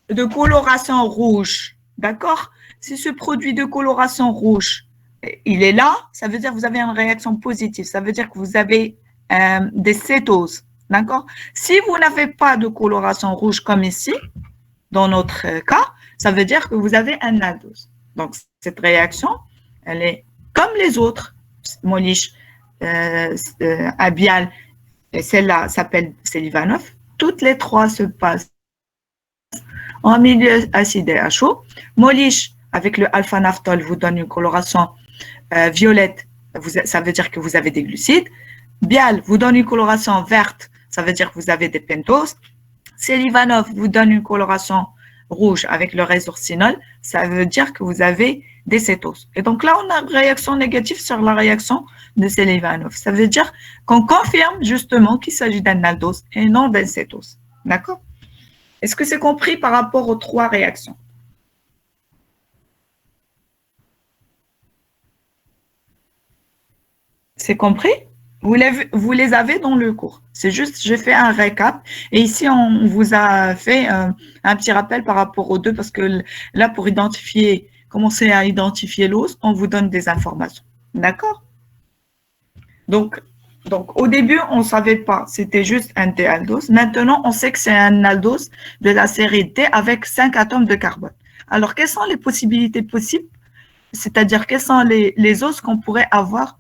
de coloration rouge, d'accord? Si ce produit de coloration rouge, il est là, ça veut dire que vous avez une réaction positive, ça veut dire que vous avez des cétoses, d'accord? Si vous n'avez pas de coloration rouge comme ici, dans notre cas, ça veut dire que vous avez un aldose. Donc, cette réaction, elle est comme les autres, Molish, Bial, et celle-là s'appelle Selivanov. Toutes les 3 se passent en milieu acide et à chaud. Molish, avec le alpha-naphthol, vous donne une coloration violette, ça veut dire que vous avez des glucides. Bial vous donne une coloration verte, ça veut dire que vous avez des pentoses. Selivanov vous donne une coloration rouge avec le résorcinol, ça veut dire que vous avez des cétoses. Et donc là, on a une réaction négative sur la réaction de Selivanov. Ça veut dire qu'on confirme justement qu'il s'agit d'un aldose et non d'un cétose. D'accord? Est-ce que c'est compris par rapport aux 3 réactions? C'est compris? Vous les avez dans le cours. C'est juste, j'ai fait un récap. Et ici, on vous a fait un petit rappel par rapport aux 2, parce que là, pour commencer à identifier l'os, on vous donne des informations. D'accord? Donc, au début, on ne savait pas. C'était juste un D-aldose. Maintenant, on sait que c'est un aldose de la série D avec 5 atomes de carbone. Alors, quelles sont les possibilités possibles? C'est-à-dire, quels sont les os qu'on pourrait avoir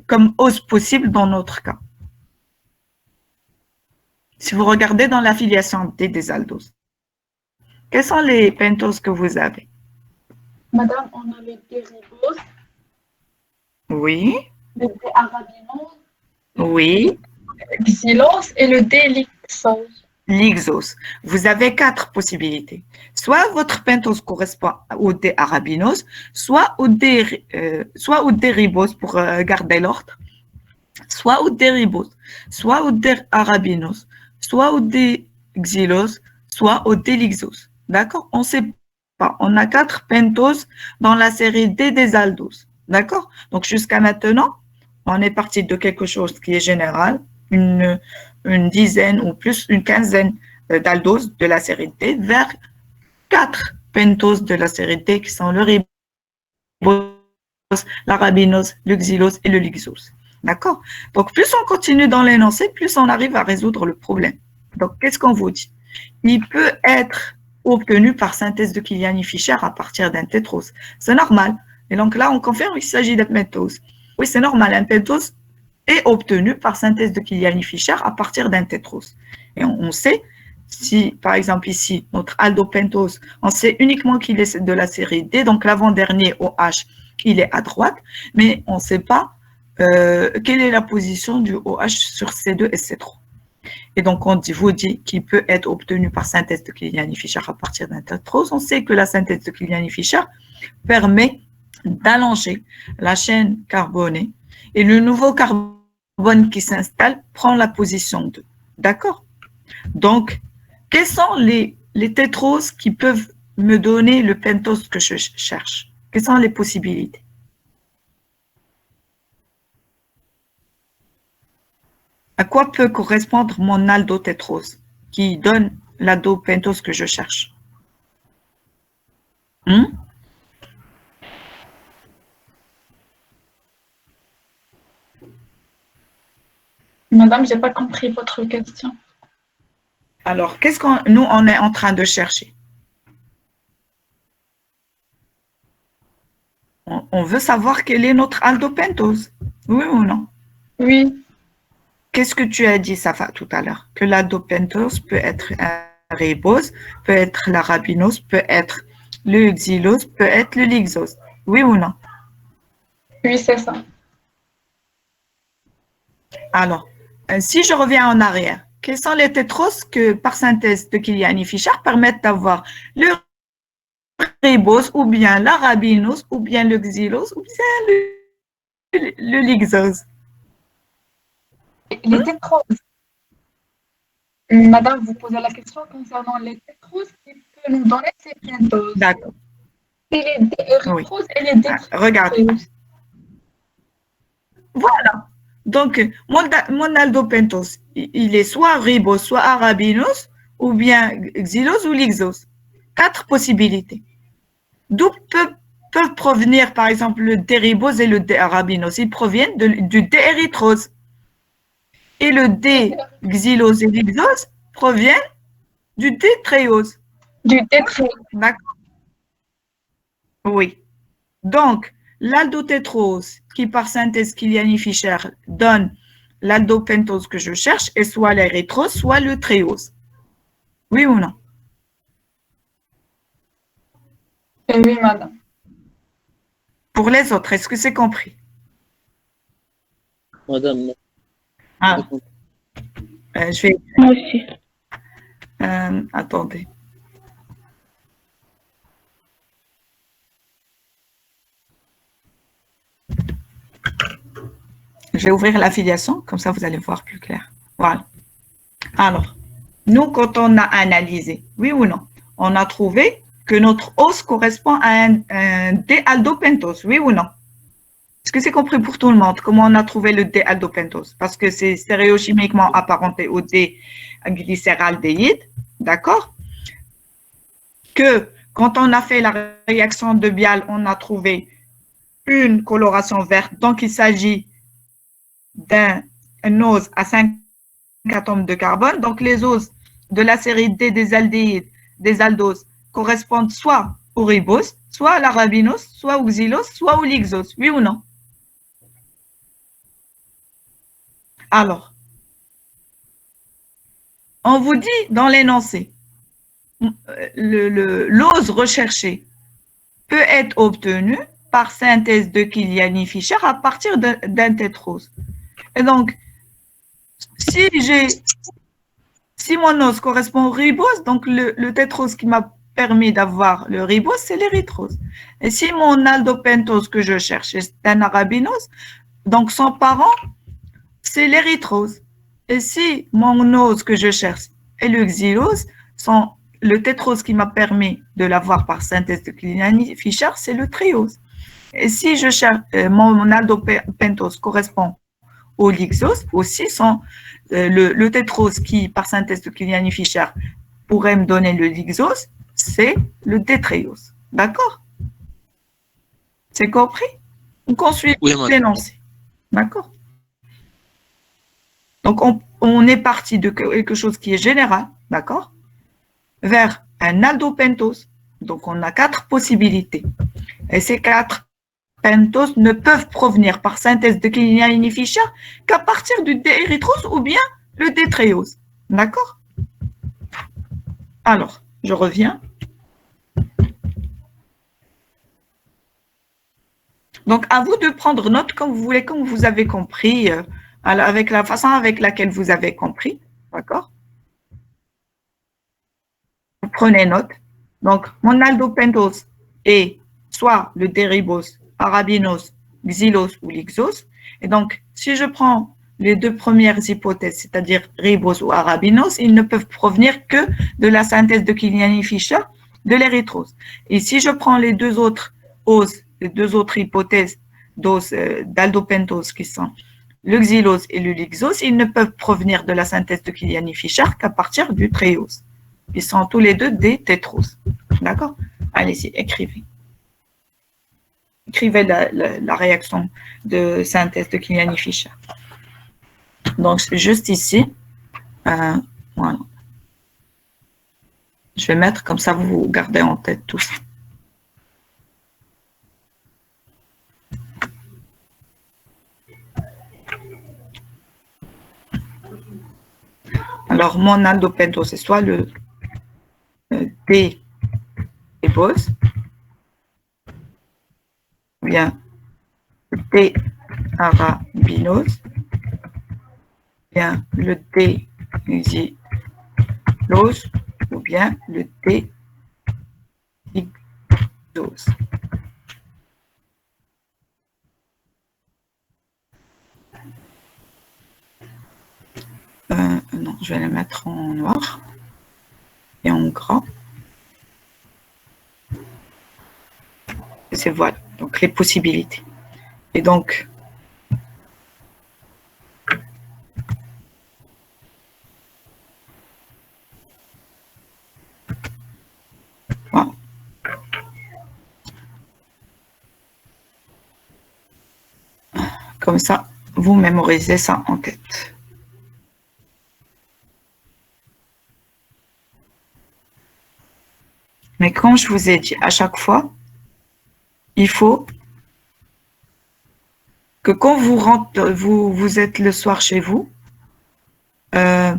comme os possible dans notre cas. Si vous regardez dans l'affiliation des aldoses, quels sont les pentoses que vous avez? Madame, on a le D-ribose, Oui. le D-arabinose, Oui. le xylose et le D-lixose. L'ixose. Vous avez 4 possibilités. Soit votre pentose correspond au D-arabinose, soit au D-ribose pour garder l'ordre, soit soit au déribose, soit au arabinos, soit au xylose, soit au lixose. D'accord? On ne sait pas. On a 4 pentoses dans la série D des aldoses. D'accord? Donc, jusqu'à maintenant, on est parti de quelque chose qui est général, une dizaine ou plus, une quinzaine d'aldoses de la série D vers 4 pentoses de la série D qui sont le ribose, l'arabinose, le xylose et le lixose. D'accord? Donc, plus on continue dans l'énoncé, plus on arrive à résoudre le problème. Donc, qu'est-ce qu'on vous dit? Il peut être obtenu par synthèse de Kiliani-Fischer à partir d'un tétrose. C'est normal. Et donc là, on confirme qu'il s'agit d'un pentose. Oui, c'est normal. Un pentose est obtenu par synthèse de Kiliani-Fischer à partir d'un tétrose. Et on sait, si par exemple ici, notre aldopentose, on sait uniquement qu'il est de la série D, donc l'avant-dernier OH, il est à droite, mais on ne sait pas quelle est la position du OH sur C2 et C3. Et donc, on vous dit qu'il peut être obtenu par synthèse de Kiliani-Fischer à partir d'un tétrose. On sait que la synthèse de Kiliani-Fischer permet d'allonger la chaîne carbonée et le nouveau carbone qui s'installe prend la position 2. D'accord? Donc, quels sont les tétroses qui peuvent me donner le pentose que je cherche? Quelles sont les possibilités? À quoi peut correspondre mon aldotétrose qui donne l'aldopentose que je cherche? Madame, je n'ai pas compris votre question. Alors, qu'est-ce qu'on nous on est en train de chercher? On veut savoir quelle est notre aldopentose. Oui ou non? Oui. Qu'est-ce que tu as dit, Safa, tout à l'heure? Que l'aldopentose peut être un ribose, peut être l'arabinose, peut être le xylose, peut être le lixose. Oui ou non? Oui, c'est ça. Alors, si je reviens en arrière, quels sont les tétroses que, par synthèse de Kiliani-Fischer, permettent d'avoir le ribose, ou bien l'arabinose, ou bien le xylose, ou bien le lixose? Les tétroses. Madame, vous posez la question concernant les tétroses qui peuvent nous donner ces pentoses. D'accord. Et les érythroses et les tétroses. Regarde. Voilà. Donc, mon aldopentose, il est soit ribose, soit arabinose, ou bien xylose ou lixose. 4 possibilités. D'où peuvent provenir, par exemple, le déribose et le dérabinose? Ils proviennent du déérythrose. Et le D-xylose et lixose proviennent du D-tréose. Du tétrose. D'accord? Oui. Donc, l'aldotétrose qui, par synthèse Kiliani-Fischer, donne l'aldopentose que je cherche est soit l'érythrose, soit le tréose. Oui ou non? Oui, madame. Pour les autres, est-ce que c'est compris? Madame, Ah. Je vais... Moi aussi. Attendez. Je vais ouvrir l'affiliation, comme ça vous allez voir plus clair. Voilà. Alors, nous, quand on a analysé, oui ou non, on a trouvé que notre os correspond à un D-aldopentose, oui ou non? Est-ce que c'est compris pour tout le monde comment on a trouvé le D-aldopentose? Parce que c'est stéréochimiquement apparenté au D-glycéraldéhyde, d'accord? Que quand on a fait la réaction de Bial, on a trouvé une coloration verte, donc il s'agit d'un ose à 5 atomes de carbone. Donc, les oses de la série D des aldéhydes, des aldoses, correspondent soit au ribose, soit à l'arabinose, soit au xylose, soit au lixose. Oui ou non? Alors, on vous dit dans l'énoncé, l'ose recherchée peut être obtenue par synthèse de Kiliani-Fischer à partir d'un tétrose. Et donc, si mon os correspond au ribose, donc le tétrose qui m'a permis d'avoir le ribose, c'est l'érythrose. Et si mon aldopentose que je cherche est un arabinose, donc son parent, c'est l'érythrose. Et si mon ose que je cherche et le xylose sont le tétrose qui m'a permis de l'avoir par synthèse de Klignani-Fischer, c'est le triose. Et si je cherche, mon aldopentose correspond au lixose, aussi sont le tétrose qui, par synthèse de Klignani-Fischer, pourrait me donner le lixose, c'est le tétréose. D'accord? C'est compris? Donc, on suit Oui, madame. l'énoncé. D'accord? Donc, on est parti de quelque chose qui est général, d'accord? Vers un aldopentose. Donc, on a 4 possibilités. Et ces 4 pentoses ne peuvent provenir par synthèse de Klignani-Fischer qu'à partir du déérythrose ou bien le détréose. D'accord? Alors, je reviens. Donc, à vous de prendre note comme vous voulez, comme vous avez compris, avec la façon avec laquelle vous avez compris. D'accord? Vous prenez note. Donc, mon aldopentose est soit le déribose, arabinose, xylose ou lixose. Et donc, si je prends les 2 premières hypothèses, c'est-à-dire ribose ou arabinose, ils ne peuvent provenir que de la synthèse de Klignani-Fischer de l'érythrose. Et si je prends les 2 autres oses, les 2 autres hypothèses d'aldopentose qui sont le xylose et le lixose, ils ne peuvent provenir de la synthèse de Klignani-Fischer qu'à partir du triose. Ils sont tous les 2 des tétroses. D'accord? Allez-y, écrivez. Écrivez la réaction de synthèse de Klignani-Fischer. Donc, juste ici, voilà. Je vais mettre comme ça, vous gardez en tête tout ça. Alors, mon aldopentose, c'est soit le D-ébose, ou bien le D-arabinose, bien le D-xylose, ou bien le D-lixose. Non, je vais les mettre en noir et en gras. C'est voilà, donc les possibilités. Et donc, voilà. Comme ça, vous mémorisez ça en tête. Mais comme je vous ai dit, à chaque fois, il faut que quand vous rentrez, vous êtes le soir chez vous, c'est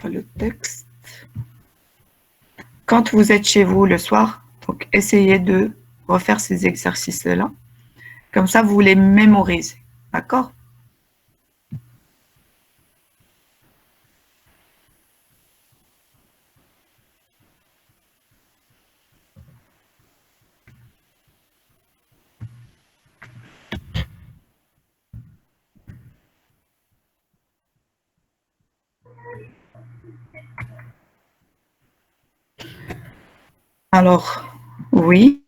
pas le texte. Quand vous êtes chez vous le soir, donc essayez de refaire ces exercices-là. Comme ça, vous les mémorisez. D'accord? Alors, oui.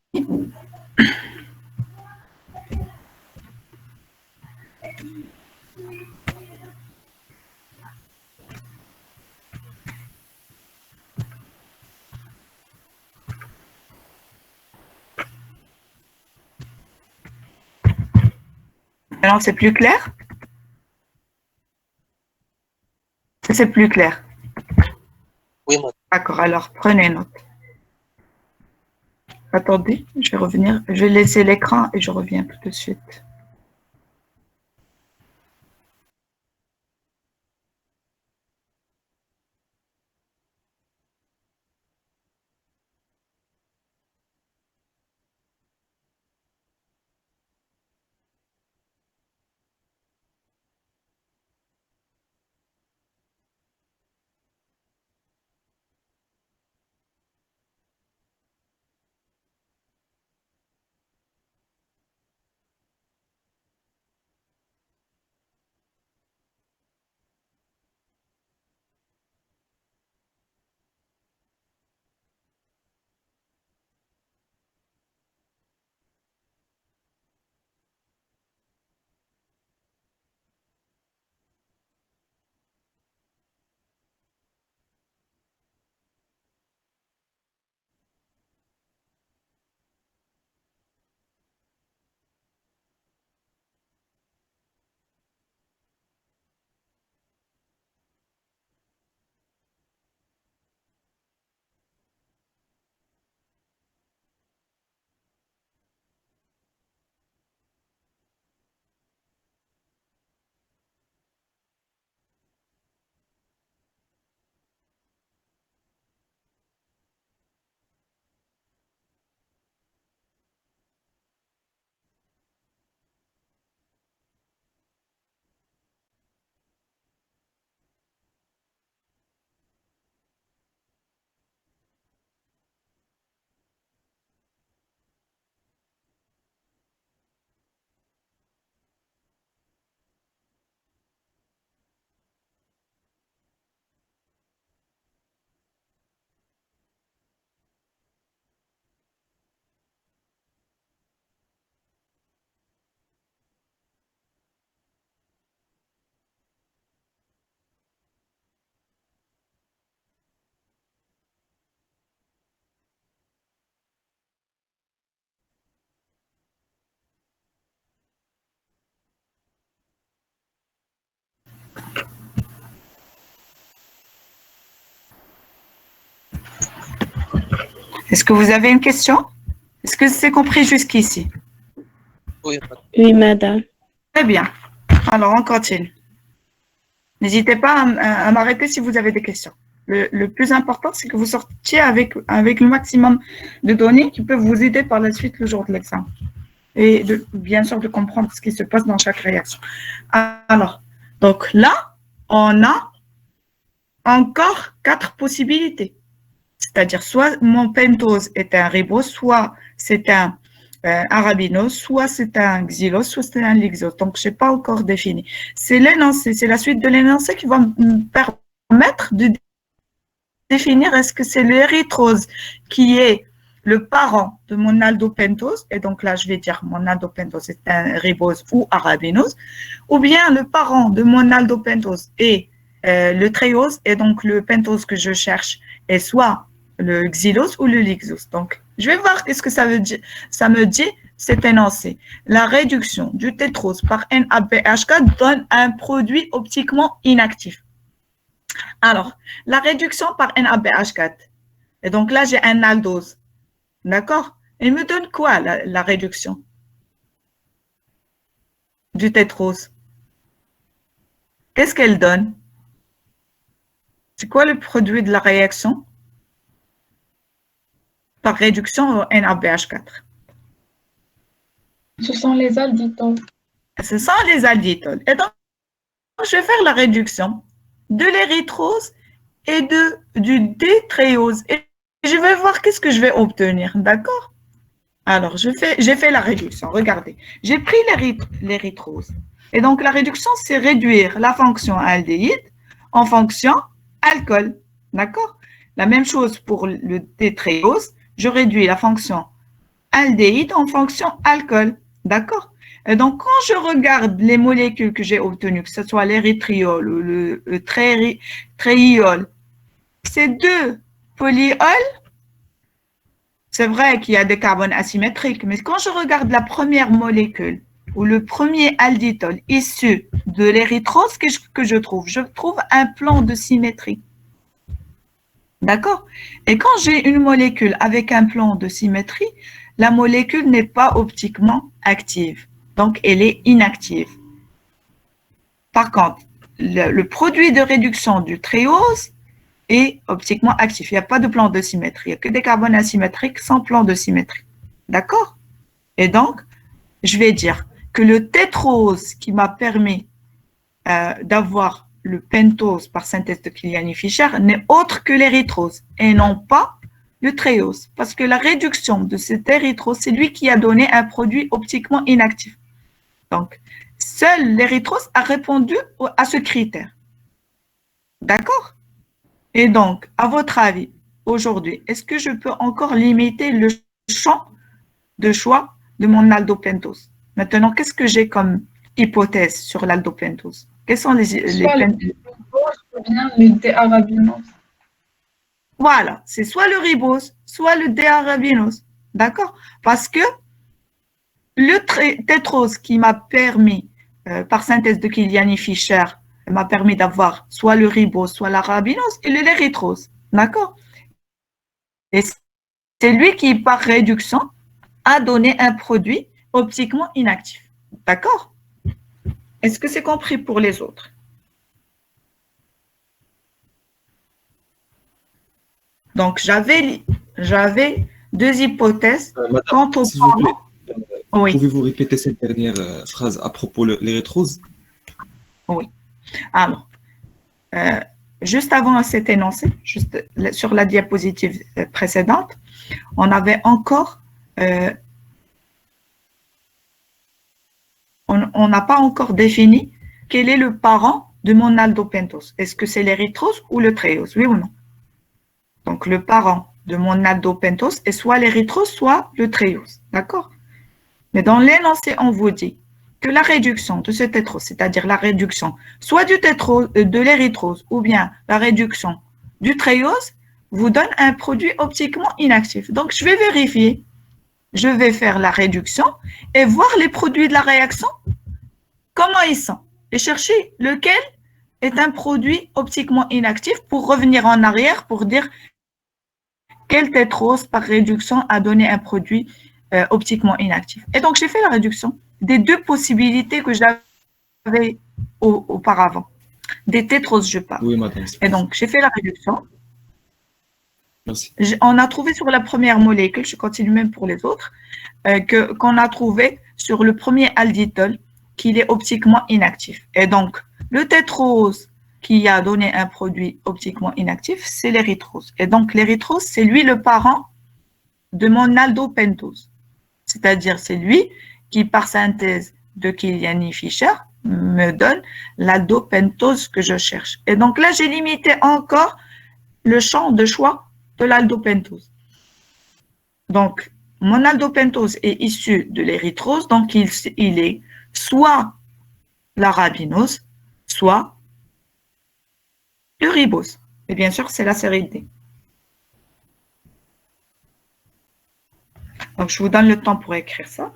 Maintenant, c'est plus clair? C'est plus clair. Oui, madame. D'accord, alors prenez note. Attendez, je vais revenir. Je vais laisser l'écran et je reviens tout de suite. Est-ce que vous avez une question? Est-ce que c'est compris jusqu'ici? Oui, madame. Oui, madame. Très bien. Alors, on continue. N'hésitez pas à m'arrêter si vous avez des questions. Le plus important, c'est que vous sortiez avec le maximum de données qui peuvent vous aider par la suite le jour de l'examen. Et bien sûr de comprendre ce qui se passe dans chaque réaction. Alors, donc là, on a encore 4 possibilités. C'est-à-dire, soit mon pentose est un ribose, soit c'est un arabinose, soit c'est un xylose, soit c'est un lixose. Donc, je n'ai pas encore défini. C'est l'énoncé, c'est la suite de l'énoncé qui va me permettre de définir est-ce que c'est l'érythrose qui est le parent de mon aldopentose, et donc là, je vais dire mon aldopentose est un ribose ou arabinose, ou bien le parent de mon aldopentose est le tréose, et donc le pentose que je cherche est soit le xylose ou le lixose. Donc, je vais voir qu'est-ce que ça veut dire. Ça me dit cet énoncé. La réduction du tétrose par NADPH4 donne un produit optiquement inactif. Alors, la réduction par NADPH4. Et donc là, j'ai un aldose. D'accord? Il me donne quoi, la réduction du tétrose? Qu'est-ce qu'elle donne? C'est quoi le produit de la réaction par réduction au NADPH4? Ce sont les aldétols. Ce sont les aldétols. Et donc, je vais faire la réduction de l'érythrose et du détréose. Et je vais voir qu'est-ce que je vais obtenir. D'accord? Alors, j'ai fait la réduction. Regardez, j'ai pris l'érythrose. Et donc, la réduction, c'est réduire la fonction aldéhyde en fonction alcool. D'accord? La même chose pour le détréose. Je réduis la fonction aldéhyde en fonction alcool. D'accord? Et donc, quand je regarde les molécules que j'ai obtenues, que ce soit l'érythriol ou le tréiol, ces deux polyols, c'est vrai qu'il y a des carbones asymétriques, mais quand je regarde la première molécule ou le premier aldétol issu de l'érythrose, qu'est-ce que je trouve? Je trouve un plan de symétrie. D'accord? Et quand j'ai une molécule avec un plan de symétrie, la molécule n'est pas optiquement active. Donc, elle est inactive. Par contre, le produit de réduction du tréose est optiquement actif. Il n'y a pas de plan de symétrie. Il n'y a que des carbones asymétriques sans plan de symétrie. D'accord? Et donc, je vais dire que le tétrose qui m'a permis d'avoir le pentose par synthèse de Killiani-Fischer n'est autre que l'érythrose et non pas le tréose. Parce que la réduction de cet érythrose, c'est lui qui a donné un produit optiquement inactif. Donc, seul l'érythrose a répondu à ce critère. D'accord? Et donc, à votre avis, aujourd'hui, est-ce que je peux encore limiter le champ de choix de mon aldopentose? Maintenant, qu'est-ce que j'ai comme hypothèse sur l'aldopentose? Quels sont les pentoses ou bien le déarabinose. Voilà, c'est soit le ribose, soit le déarabinose. D'accord? Parce que le tétrose qui m'a permis, par synthèse de Killiani-Fischer, m'a permis d'avoir soit le ribose, soit l'arabinose et l'érythrose. D'accord? Et c'est lui qui, par réduction, a donné un produit optiquement inactif. D'accord? Est-ce que c'est compris pour les autres? Donc, j'avais deux hypothèses Madame, quant au s'il vous plaît, Oui. pouvez-vous répéter cette dernière phrase à propos de l'érythrose? Oui. Alors, juste avant cet énoncé, juste sur la diapositive précédente, on avait encore, on n'a pas encore défini quel est le parent de mon aldopentose. Est-ce que c'est l'érythrose ou le tréose, oui ou non? Donc, le parent de mon aldopentose est soit l'érythrose, soit le tréose. D'accord? Mais dans l'énoncé, on vous dit que la réduction de ce tétrose, c'est-à-dire la réduction soit de l'érythrose ou bien la réduction du tréose, vous donne un produit optiquement inactif. Donc, je vais vérifier. Je vais faire la réduction et voir les produits de la réaction, comment ils sont. Et chercher lequel est un produit optiquement inactif pour revenir en arrière pour dire quel tétrose par réduction a donné un produit optiquement inactif. Et donc, j'ai fait la réduction des deux possibilités que j'avais auparavant. Des tétroses, je parle. Oui, madame. Et donc, j'ai fait la réduction. Merci. On a trouvé sur la première molécule, je continue même pour les autres, qu'on a trouvé sur le premier alditol qu'il est optiquement inactif. Et donc, le tétrose qui a donné un produit optiquement inactif, c'est l'érythrose. Et donc, l'érythrose, c'est lui le parent de mon aldopentose. C'est-à-dire, c'est lui qui, par synthèse de Kiliani-Fischer, me donne l'aldopentose que je cherche. Et donc là, j'ai limité encore le champ de choix de l'aldopentose. Donc, mon aldopentose est issu de l'érythrose, donc il est soit l'arabinose, soit le ribose. Et bien sûr, c'est la série D. Donc, je vous donne le temps pour écrire ça.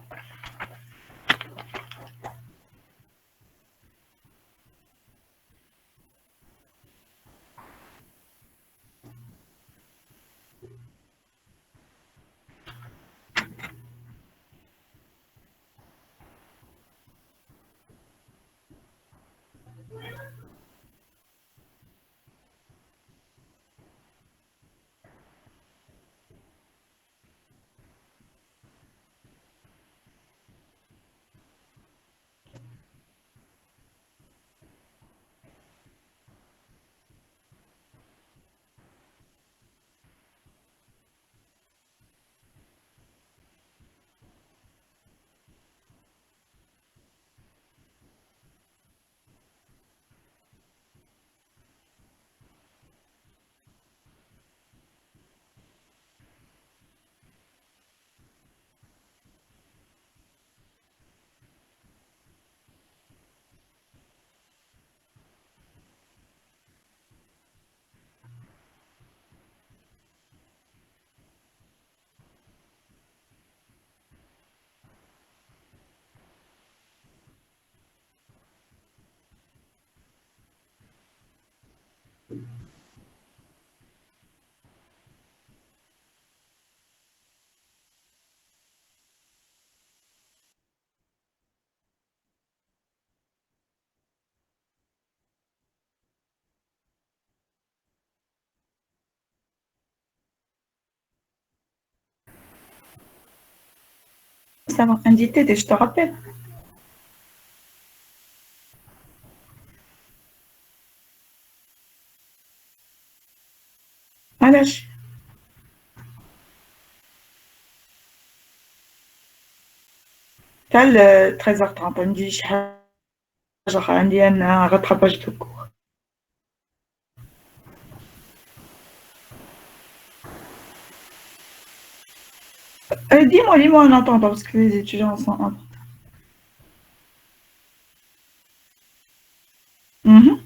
Ça va indiquer, je te rappelle. علاش تاع 13h30 عندي شي حاجه اخرى عندي انا rattrapage de cours. Dis-moi en attendant parce que les étudiants sont en Mhm,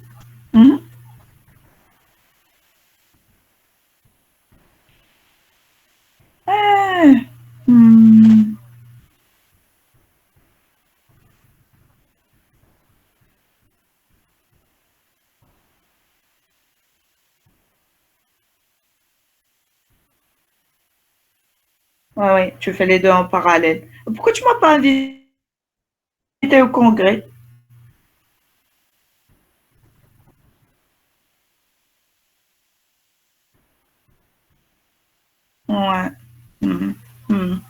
mhm. Ah, hmm. Ouais, ouais, tu fais les deux en parallèle. Pourquoi tu m'as pas invité au congrès? Ouais. Mhm, mhm,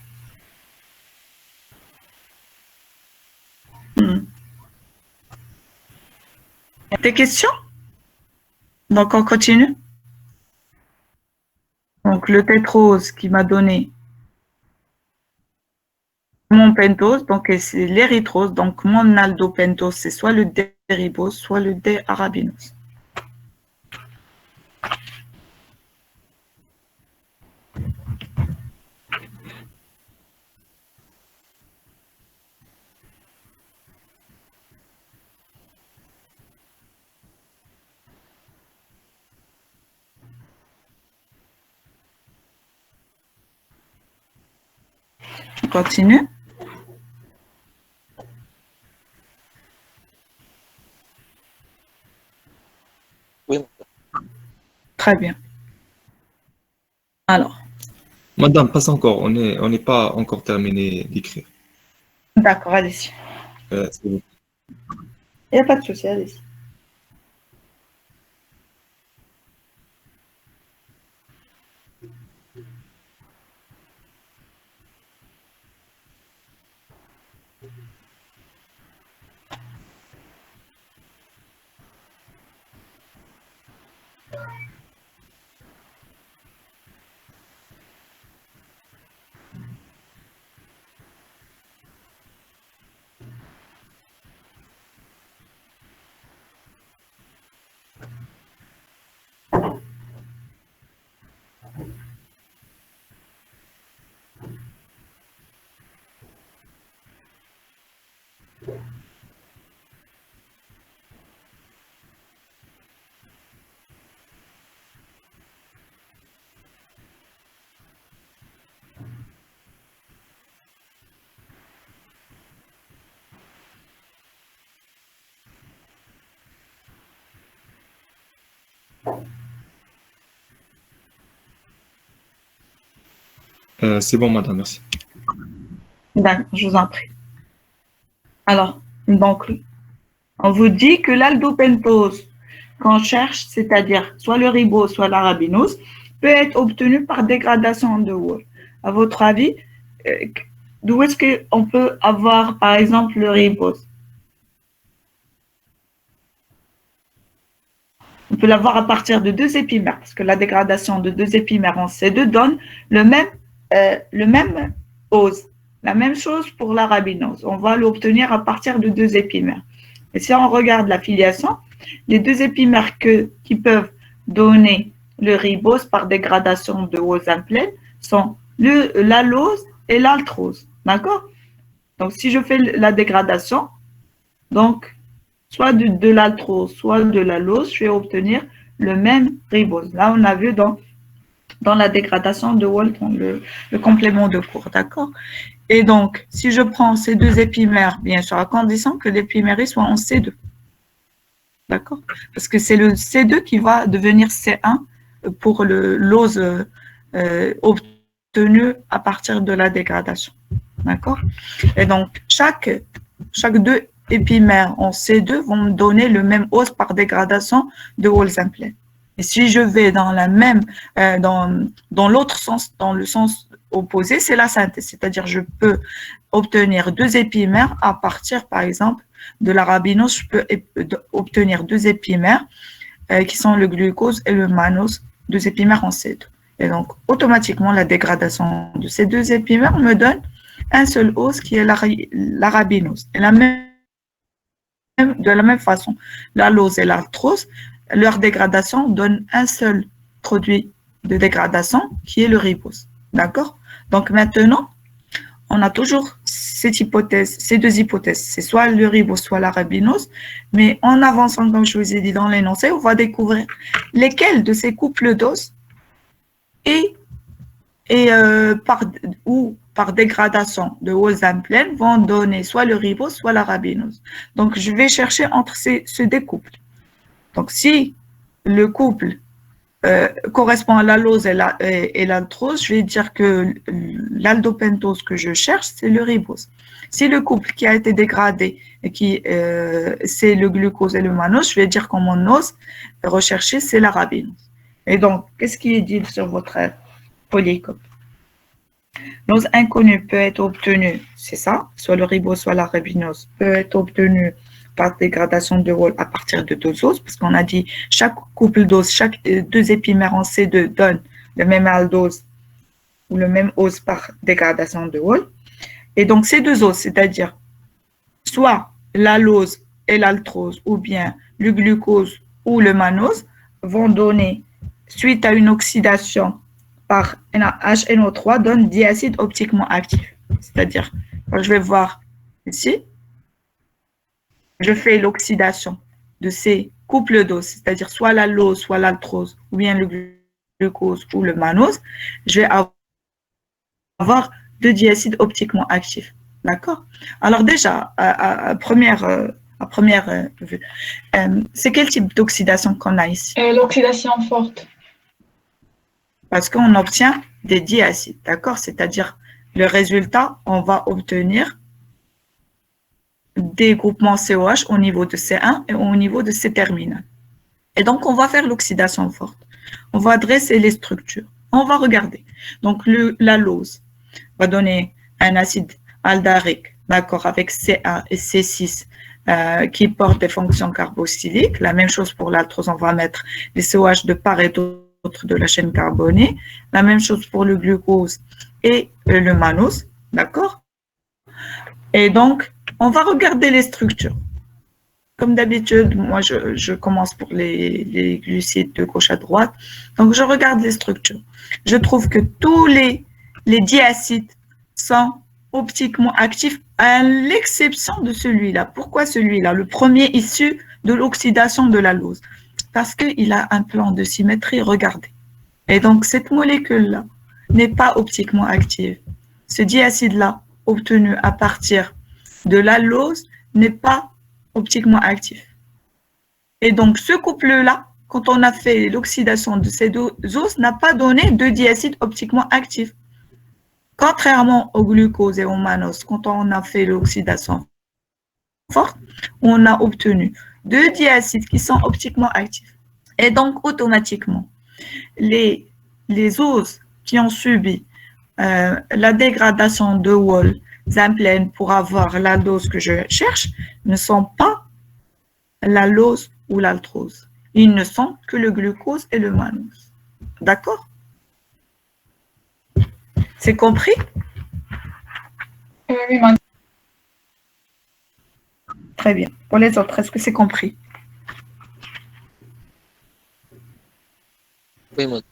mhm. Tes questions? Donc, on continue. Donc, le tétrose qui m'a donné mon pentose, donc c'est l'érythrose. Donc, mon aldopentose, c'est soit le D-ribose, soit le D-arabinose. On continue. Oui, Très bien. Alors, Madame, pas encore. On n'est pas encore terminé d'écrire. D'accord, allez-y. C'est bon. Il n'y a pas de souci, allez-y. C'est bon, madame, merci. D'accord, je vous en prie. Alors, donc, on vous dit que l'aldopentose qu'on cherche, c'est-à-dire soit le ribose, soit l'arabinose, peut être obtenu par dégradation de Wolff. À votre avis, d'où est-ce qu'on peut avoir, par exemple, le ribose? On peut l'avoir à partir de deux épimères, parce que la dégradation de deux épimères en C2 donne le même ose. La même chose pour l'arabinose. On va l'obtenir à partir de deux épimères. Et si on regarde la filiation, les deux épimères qui peuvent donner le ribose par dégradation de Wolff pleine sont l'allose et l'altrose. D'accord? Donc, si je fais la dégradation, donc, soit de l'altrose, soit de l'allose, je vais obtenir le même ribose. Là, on a vu dans la dégradation de Wolff, dans le complément de cours, d'accord? Et donc, si je prends ces deux épimères, bien sûr, à condition que l'épimère soit en C2, d'accord? Parce que c'est le C2 qui va devenir C1 pour l'ose obtenue à partir de la dégradation, d'accord? Et donc, chaque deux épimères en C2 vont me donner le même ose par dégradation de Wolff pleine. Et si je vais dans la même, dans l'autre sens, dans le sens opposé, c'est la synthèse. C'est-à-dire, je peux obtenir deux épimères à partir, par exemple, de l'arabinose. Je peux obtenir deux épimères qui sont le glucose et le mannose, deux épimères en C2. Et donc, automatiquement, la dégradation de ces deux épimères me donne un seul ose qui est l'arabinose. Et de la même façon, l'allose et l'arthrose, leur dégradation donne un seul produit de dégradation qui est le ribose. D'accord? Donc maintenant, on a toujours cette hypothèse, ces deux hypothèses. C'est soit le ribose, soit l'arabinose. Mais en avançant, comme je vous ai dit dans l'énoncé, on va découvrir lesquels de ces couples d'os par dégradation de Wolff pleine vont donner soit le ribose, soit l'arabinose. Donc, je vais chercher entre ce deux couples. Donc, si le couple correspond à l'allose et l'altrose, je vais dire que l'aldopentose que je cherche, c'est le ribose. Si le couple qui a été dégradé, c'est le glucose et le mannose, je vais dire qu'on mon ose recherché, c'est l'arabinose. Et donc, qu'est-ce qui est dit sur votre polycope? L'ose inconnue peut être obtenue, c'est ça, soit le ribose, soit l'arabinose, peut être obtenue par dégradation de Wolff à partir de deux oses, parce qu'on a dit chaque couple d'os, chaque deux épimères en C2 donne le même aldose ou le même ose par dégradation de Wolff. Et donc ces deux oses, c'est-à-dire soit l'allose et l'altrose ou bien le glucose ou le mannose, vont donner, suite à une oxydation par HNO3, donne diacide optiquement actif. C'est-à-dire, quand je vais voir ici, je fais l'oxydation de ces couples d'os, c'est-à-dire soit l'allose, soit l'altrose, ou bien le glucose ou le mannose, je vais avoir deux diacides optiquement actifs. D'accord? Alors déjà, à première vue, c'est quel type d'oxydation qu'on a ici? L'oxydation forte. parce qu'on obtient des diacides, d'accord? C'est-à-dire, le résultat, on va obtenir des groupements COH au niveau de C1 et au niveau de C terminal. Et donc, on va faire l'oxydation forte. On va dresser les structures. On va regarder. Donc, l'allose va donner un acide aldarique, d'accord, avec C1 et C6 qui portent des fonctions carboxyliques. La même chose pour l'altrose, on va mettre les COH de part et d'autre de la chaîne carbonée. La même chose pour le glucose et le mannose, d'accord? Et donc, on va regarder les structures. Comme d'habitude, moi, je commence pour les glucides de gauche à droite. Donc, je regarde les structures. Je trouve que tous les diacides sont optiquement actifs, à l'exception de celui-là. Pourquoi celui-là? Le premier issu de l'oxydation de l'allose. Parce qu'il a un plan de symétrie, regardez. Et donc, cette molécule-là n'est pas optiquement active. Ce diacide-là, obtenu à partir de l'allose, n'est pas optiquement actif. Et donc, ce couple-là, quand on a fait l'oxydation de ces deux os, n'a pas donné de diacide optiquement actif. Contrairement au glucose et au mannose, quand on a fait l'oxydation forte, on a obtenu deux diacides qui sont optiquement actifs. Et donc, automatiquement, les os qui ont subi la dégradation de Wall-Zemplén pour avoir la dose que je cherche ne sont pas l'allose ou l'altrose. Ils ne sont que le glucose et le mannose. D'accord? C'est compris? Oui, madame. Très bien. Pour les autres, est-ce que c'est compris? Oui, madame.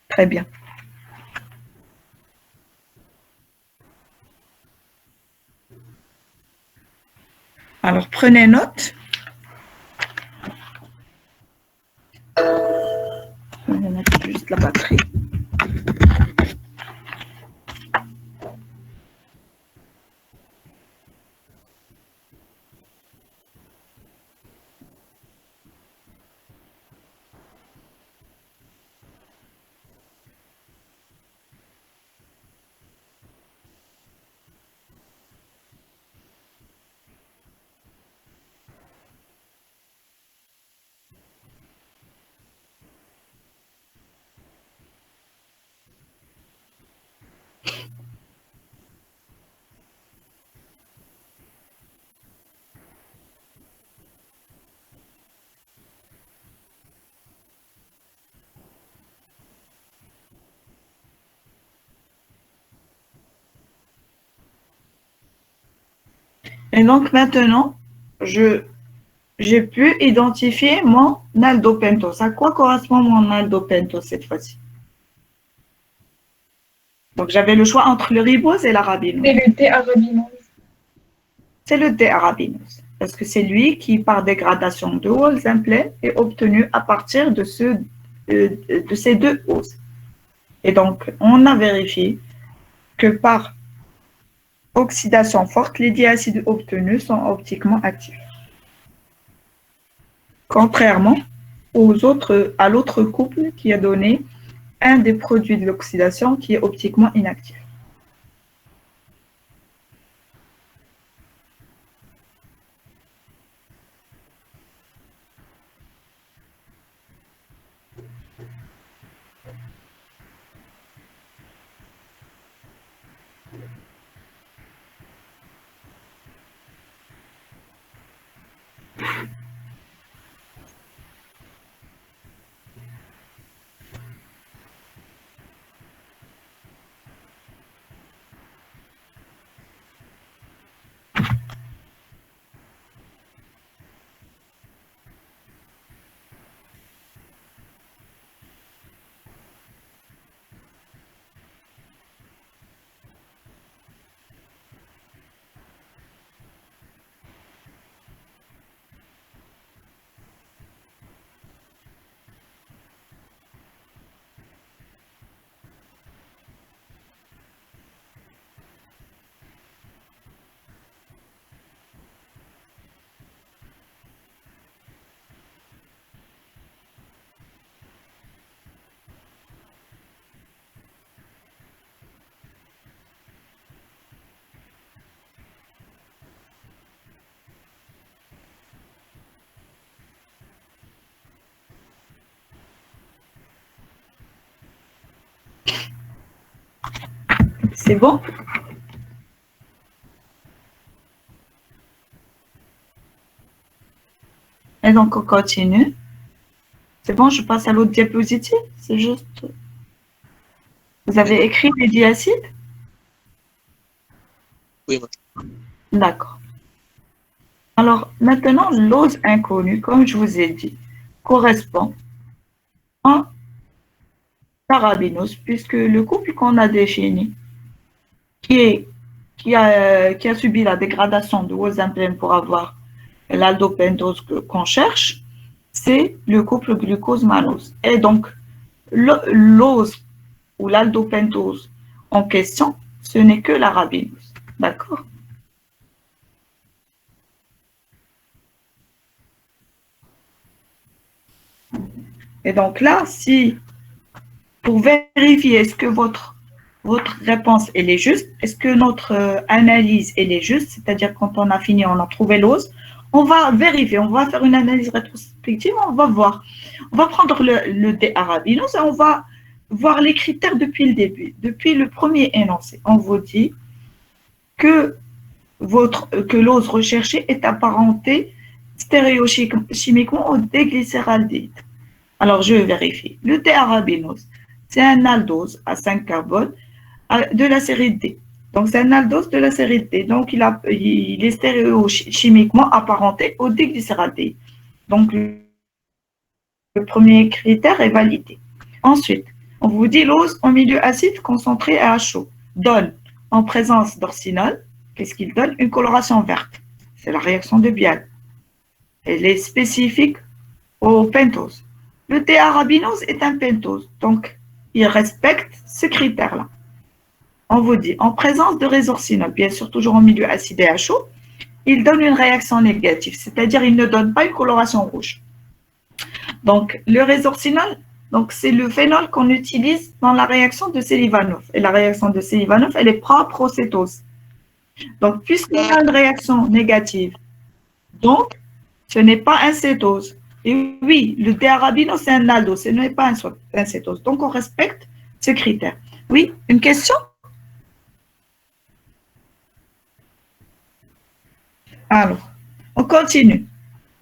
Très bien. Alors, prenez note. Je vais mettre juste la batterie. Et donc maintenant, j'ai pu identifier mon aldopentose. À quoi correspond mon aldopentose cette fois-ci? Donc j'avais le choix entre le ribose et l'arabinose. C'est le D-arabinose. C'est le D-arabinose. Parce que c'est lui qui, par dégradation de Wall-Zemplén, est obtenu à partir de ces deux oses. Et donc, on a vérifié que par oxydation forte, les diacides obtenus sont optiquement actifs. Contrairement à l'autre couple qui a donné un des produits de l'oxydation qui est optiquement inactif. C'est bon? Et donc, on continue. C'est bon, je passe à l'autre diapositive. C'est juste... Vous avez écrit les diacides? Oui, madame. D'accord. Alors, maintenant, l'ose inconnue, comme je vous ai dit, correspond à Carabinos, puisque le couple qu'on a défini, qui a subi la dégradation de Wozenplane pour avoir l'aldopentose qu'on cherche, c'est le couple glucose-mannose. Et donc, l'ose ou l'aldopentose en question, ce n'est que l'arabinose. D'accord? Et donc là, si pour vérifier est-ce que votre réponse elle est juste, est-ce que notre analyse elle est juste, c'est-à-dire quand on a fini, on a trouvé l'ose, on va vérifier, on va faire une analyse rétrospective, on va voir. On va prendre le D-arabinose et on va voir les critères depuis le début, depuis le premier énoncé. On vous dit que l'ose recherchée est apparentée stéréochimiquement au déglycéraldéhyde. Alors, je vérifie. Le D-arabinose, c'est un aldose à 5 carbones de la série D. Donc, c'est un aldose de la série D. Donc, il est stéréochimiquement apparenté au déglycéraldéhyde. Donc, le premier critère est validé. Ensuite, on vous dit l'ose en milieu acide concentré à chaud donne, en présence d'orcinol, qu'est-ce qu'il donne? Une coloration verte. C'est la réaction de Bial. Elle est spécifique au pentose. Le D-arabinose est un pentose, donc il respecte ce critère-là. On vous dit, en présence de résorcinol, bien sûr toujours en milieu acide et à chaud, il donne une réaction négative, c'est-à-dire il ne donne pas une coloration rouge. Donc, le résorcinol, c'est le phénol qu'on utilise dans la réaction de Selivanov. Et la réaction de Selivanov, elle est propre aux cétoses. Donc, puisqu'il y a une réaction négative, donc, ce n'est pas un cétose. Et oui, le D-arabinose, c'est un aldose, ce n'est pas un cétose. Donc, on respecte ce critère. Oui, une question? Alors, on continue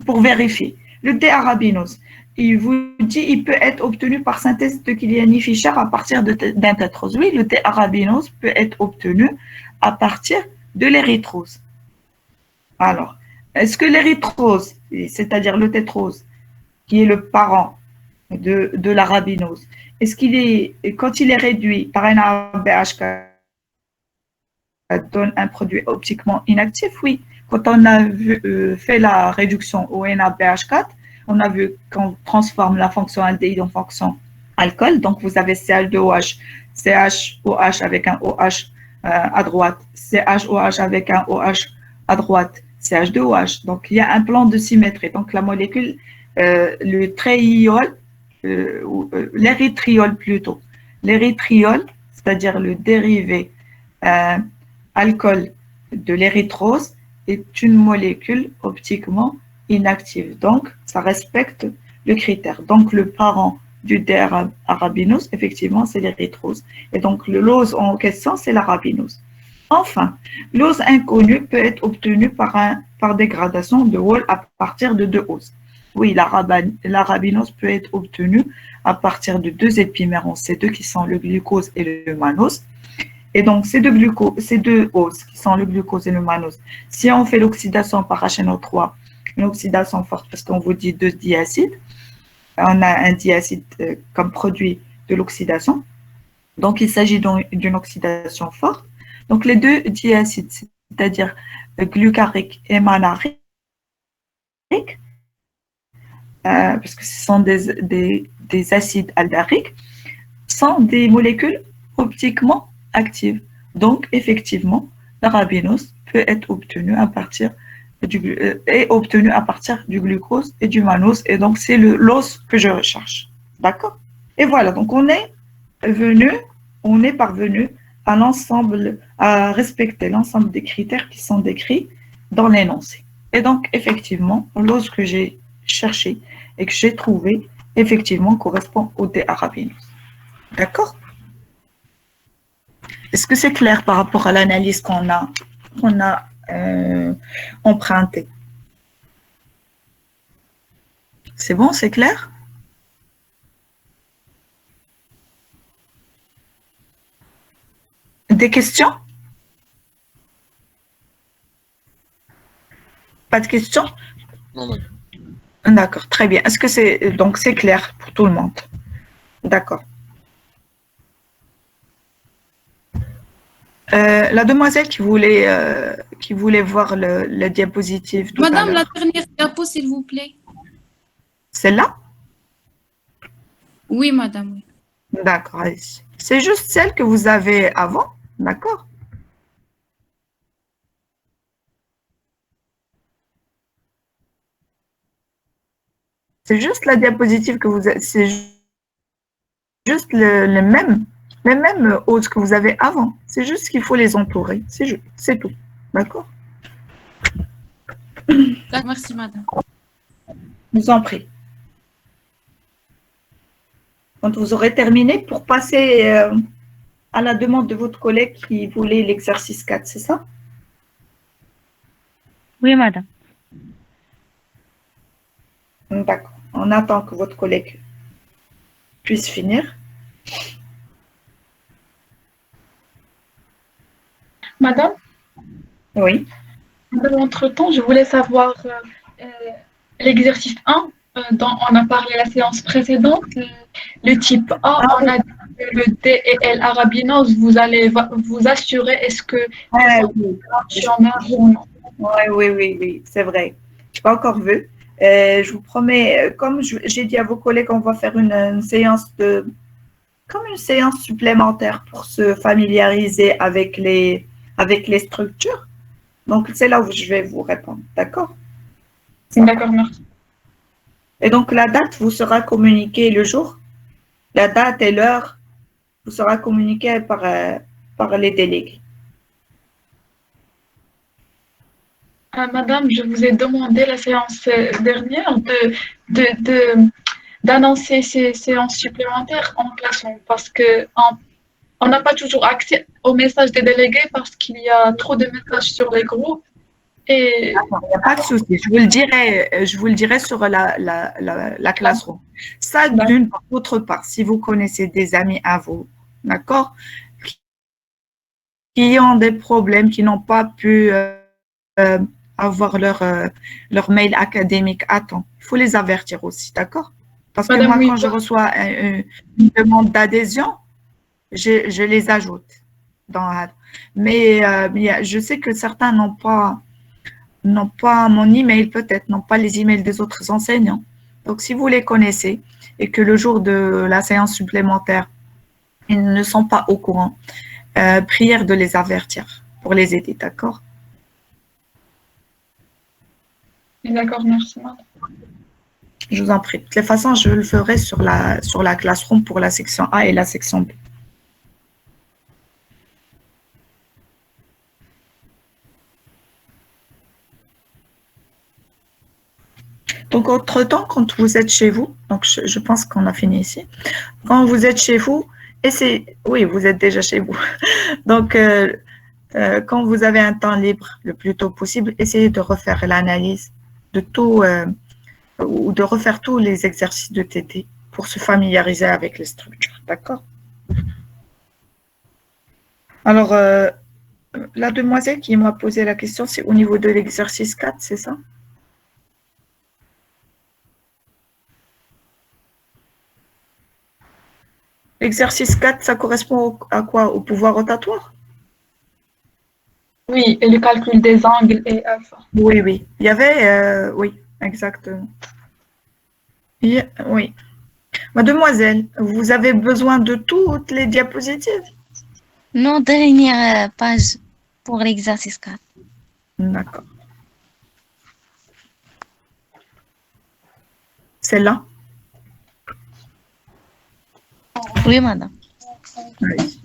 pour vérifier. Le D-arabinose, il vous dit il peut être obtenu par synthèse de Kiliani-Fischer à partir d'un tétrose. Oui, le D-arabinose peut être obtenu à partir de l'érythrose. Alors, est-ce que l'érythrose, c'est-à-dire le tétrose, qui est le parent de l'arabinose, est-ce qu'il est, quand il est réduit par un ABH4, donne un produit optiquement inactif? Oui. Quand on a fait la réduction au NABH4, on a vu qu'on transforme la fonction aldéhyde en fonction alcool. Donc, vous avez CH2OH, CHOH avec un OH à droite, CHOH avec un OH à droite, CH2OH. Donc, il y a un plan de symétrie. Donc, la molécule, le triiol, l'érythriol plutôt. L'érythriol, c'est-à-dire le dérivé alcool de l'érythrose, est une molécule optiquement inactive. Donc, ça respecte le critère. Donc, le parent du D-arabinose, effectivement, c'est l'érythrose. Et donc, l'ose en question, c'est l'arabinose. Enfin, l'ose inconnue peut être obtenue par dégradation de Wall à partir de deux oses. Oui, l'arabinose peut être obtenue à partir de deux épimères en C2 qui sont le glucose et le mannose. Et donc, ces deux oses qui sont le glucose et le mannose, si on fait l'oxydation par HNO3, une oxydation forte parce qu'on vous dit deux diacides, on a un diacide comme produit de l'oxydation. Donc, il s'agit d'une oxydation forte. Donc, les deux diacides, c'est-à-dire glucarique et mannarique, parce que ce sont des acides aldariques, sont des molécules optiquement actives. Donc, effectivement, l'arabinose peut être obtenu à partir du glucose et du mannose. Et donc, c'est l'os que je recherche. D'accord? Et voilà, donc on est parvenu à respecter l'ensemble des critères qui sont décrits dans l'énoncé. Et donc, effectivement, l'os que j'ai cherché et que j'ai trouvé, effectivement, correspond au D-arabinose. D'accord? Est-ce que c'est clair par rapport à l'analyse qu'on a empruntée? C'est bon, c'est clair? Des questions? Pas de questions? Non, madame. D'accord, très bien. Est-ce que c'est clair pour tout le monde? D'accord. La demoiselle qui voulait voir le diapositive tout à Madame, la l'heure. dernière diapo, s'il vous plaît. Celle-là? Oui, madame. Oui. D'accord, allez-y. C'est juste celle que vous avez avant, d'accord? C'est juste la diapositive que vous avez, c'est juste les mêmes hôtes que vous avez avant. C'est juste qu'il faut les entourer. C'est tout. D'accord? D'accord, merci, madame. Je vous en prie. Quand vous aurez terminé, pour passer à la demande de votre collègue qui voulait l'exercice 4, c'est ça? Oui, madame. D'accord. On attend que votre collègue puisse finir. Madame, Oui. entre-temps, je voulais savoir euh, l'exercice 1 dont on a parlé la séance précédente, le type A, Ah, on a dit que le D et L arabinose, vous allez vous assurer est-ce que ah, sont oui. fonctionnaires ou non. Oui, c'est vrai. Je n'ai pas encore vu. Je vous promets, comme j'ai dit à vos collègues, on va faire une séance comme une séance supplémentaire pour se familiariser avec les structures. Donc, c'est là où je vais vous répondre. D'accord? D'accord, merci. Et donc, la date vous sera communiquée le jour. La date et l'heure vous sera communiquée par les délégués. Madame, je vous ai demandé la séance dernière d'annoncer ces séances supplémentaires en classroom parce que on n'a pas toujours accès aux messages des délégués parce qu'il y a trop de messages sur les groupes. Et Il n'y a pas de souci. Je vous le dirai sur la classroom. Ça, d'une part. D'autre part, si vous connaissez des amis à vous, d'accord, qui ont des problèmes, qui n'ont pas pu avoir leur mail académique à temps, il faut les avertir aussi, d'accord? Parce que Madame, moi, oui, quand je reçois une demande d'adhésion, je les ajoute dans mais je sais que certains n'ont pas mon email peut-être, n'ont pas les emails des autres enseignants. Donc, si vous les connaissez et que le jour de la séance supplémentaire, ils ne sont pas au courant, prière de les avertir pour les aider, d'accord? d'accord, merci, madame. Je vous en prie. De toute façon, je le ferai sur la classroom pour la section A et la section B. Donc, entre-temps, quand vous êtes chez vous, donc je pense qu'on a fini ici, quand vous êtes chez vous, oui, vous êtes déjà chez vous. Donc, quand vous avez un temps libre le plus tôt possible, essayez de refaire l'analyse de tout ou de refaire tous les exercices de TT pour se familiariser avec les structures. D'accord? Alors, la demoiselle qui m'a posé la question, c'est au niveau de l'exercice 4, c'est ça? L'exercice 4, ça correspond à quoi? Au pouvoir rotatoire? Oui, et le calcul des angles et alpha. Oui. Il y avait, oui, exactement. Oui. Mademoiselle, vous avez besoin de toutes les diapositives? Non, dernière page pour l'exercice 4. D'accord. Celle-là? Oui, madame. Oui.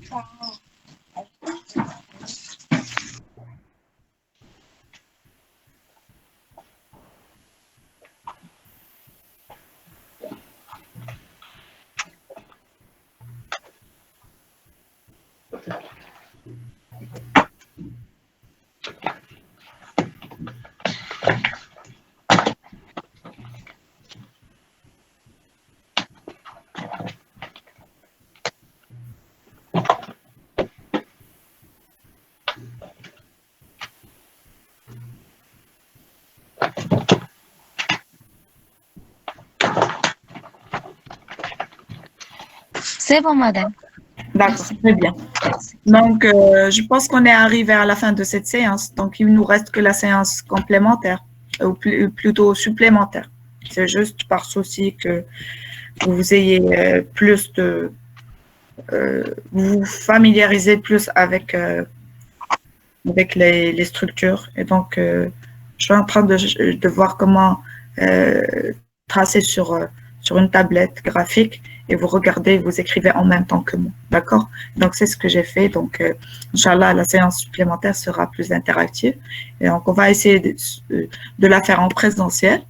C'est bon, madame. D'accord, très bien. Donc, je pense qu'on est arrivé à la fin de cette séance. Donc, il ne nous reste que la séance complémentaire, ou plutôt supplémentaire. C'est juste par souci que vous ayez plus de... vous familiarisez plus avec les structures. Et donc, je suis en train de voir comment tracer sur une tablette graphique et vous regardez, vous écrivez en même temps que moi. D'accord? Donc, c'est ce que j'ai fait. Donc, Inch'Allah, la séance supplémentaire sera plus interactive. Et donc, on va essayer de la faire en présentiel.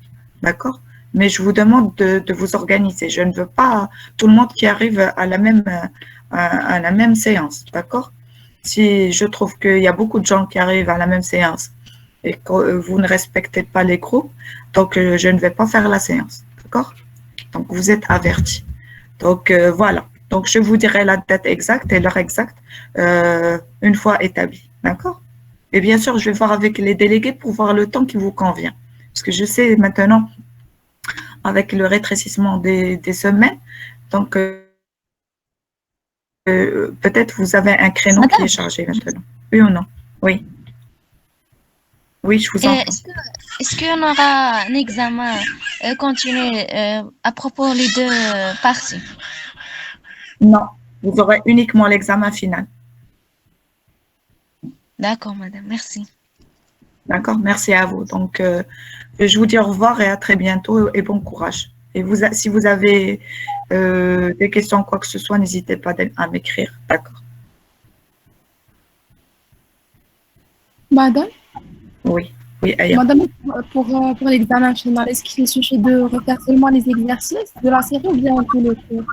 D'accord? Mais je vous demande de vous organiser. Je ne veux pas tout le monde qui arrive à la même séance. D'accord? Si je trouve qu'il y a beaucoup de gens qui arrivent à la même séance et que vous ne respectez pas les groupes, donc je ne vais pas faire la séance. D'accord? Donc, vous êtes avertis. Donc, voilà. Donc, je vous dirai la date exacte et l'heure exacte une fois établie. D'accord? Et bien sûr, je vais voir avec les délégués pour voir le temps qui vous convient. Parce que je sais maintenant, avec le rétrécissement des semaines, donc peut-être vous avez un créneau qui est chargé maintenant. Oui ou non? Oui. Oui, je vous entends. Est-ce qu'on aura un examen continu à propos des deux parties? Non, vous aurez uniquement l'examen final. D'accord, madame, merci. D'accord, merci à vous. Donc, je vous dis au revoir et à très bientôt et bon courage. Et si vous avez des questions, quoi que ce soit, n'hésitez pas à m'écrire. D'accord? Madame, Oui, oui, Aya. madame, pour l'examen final, est-ce qu'il suffit de refaire seulement les exercices de la série ou bien tout le cours?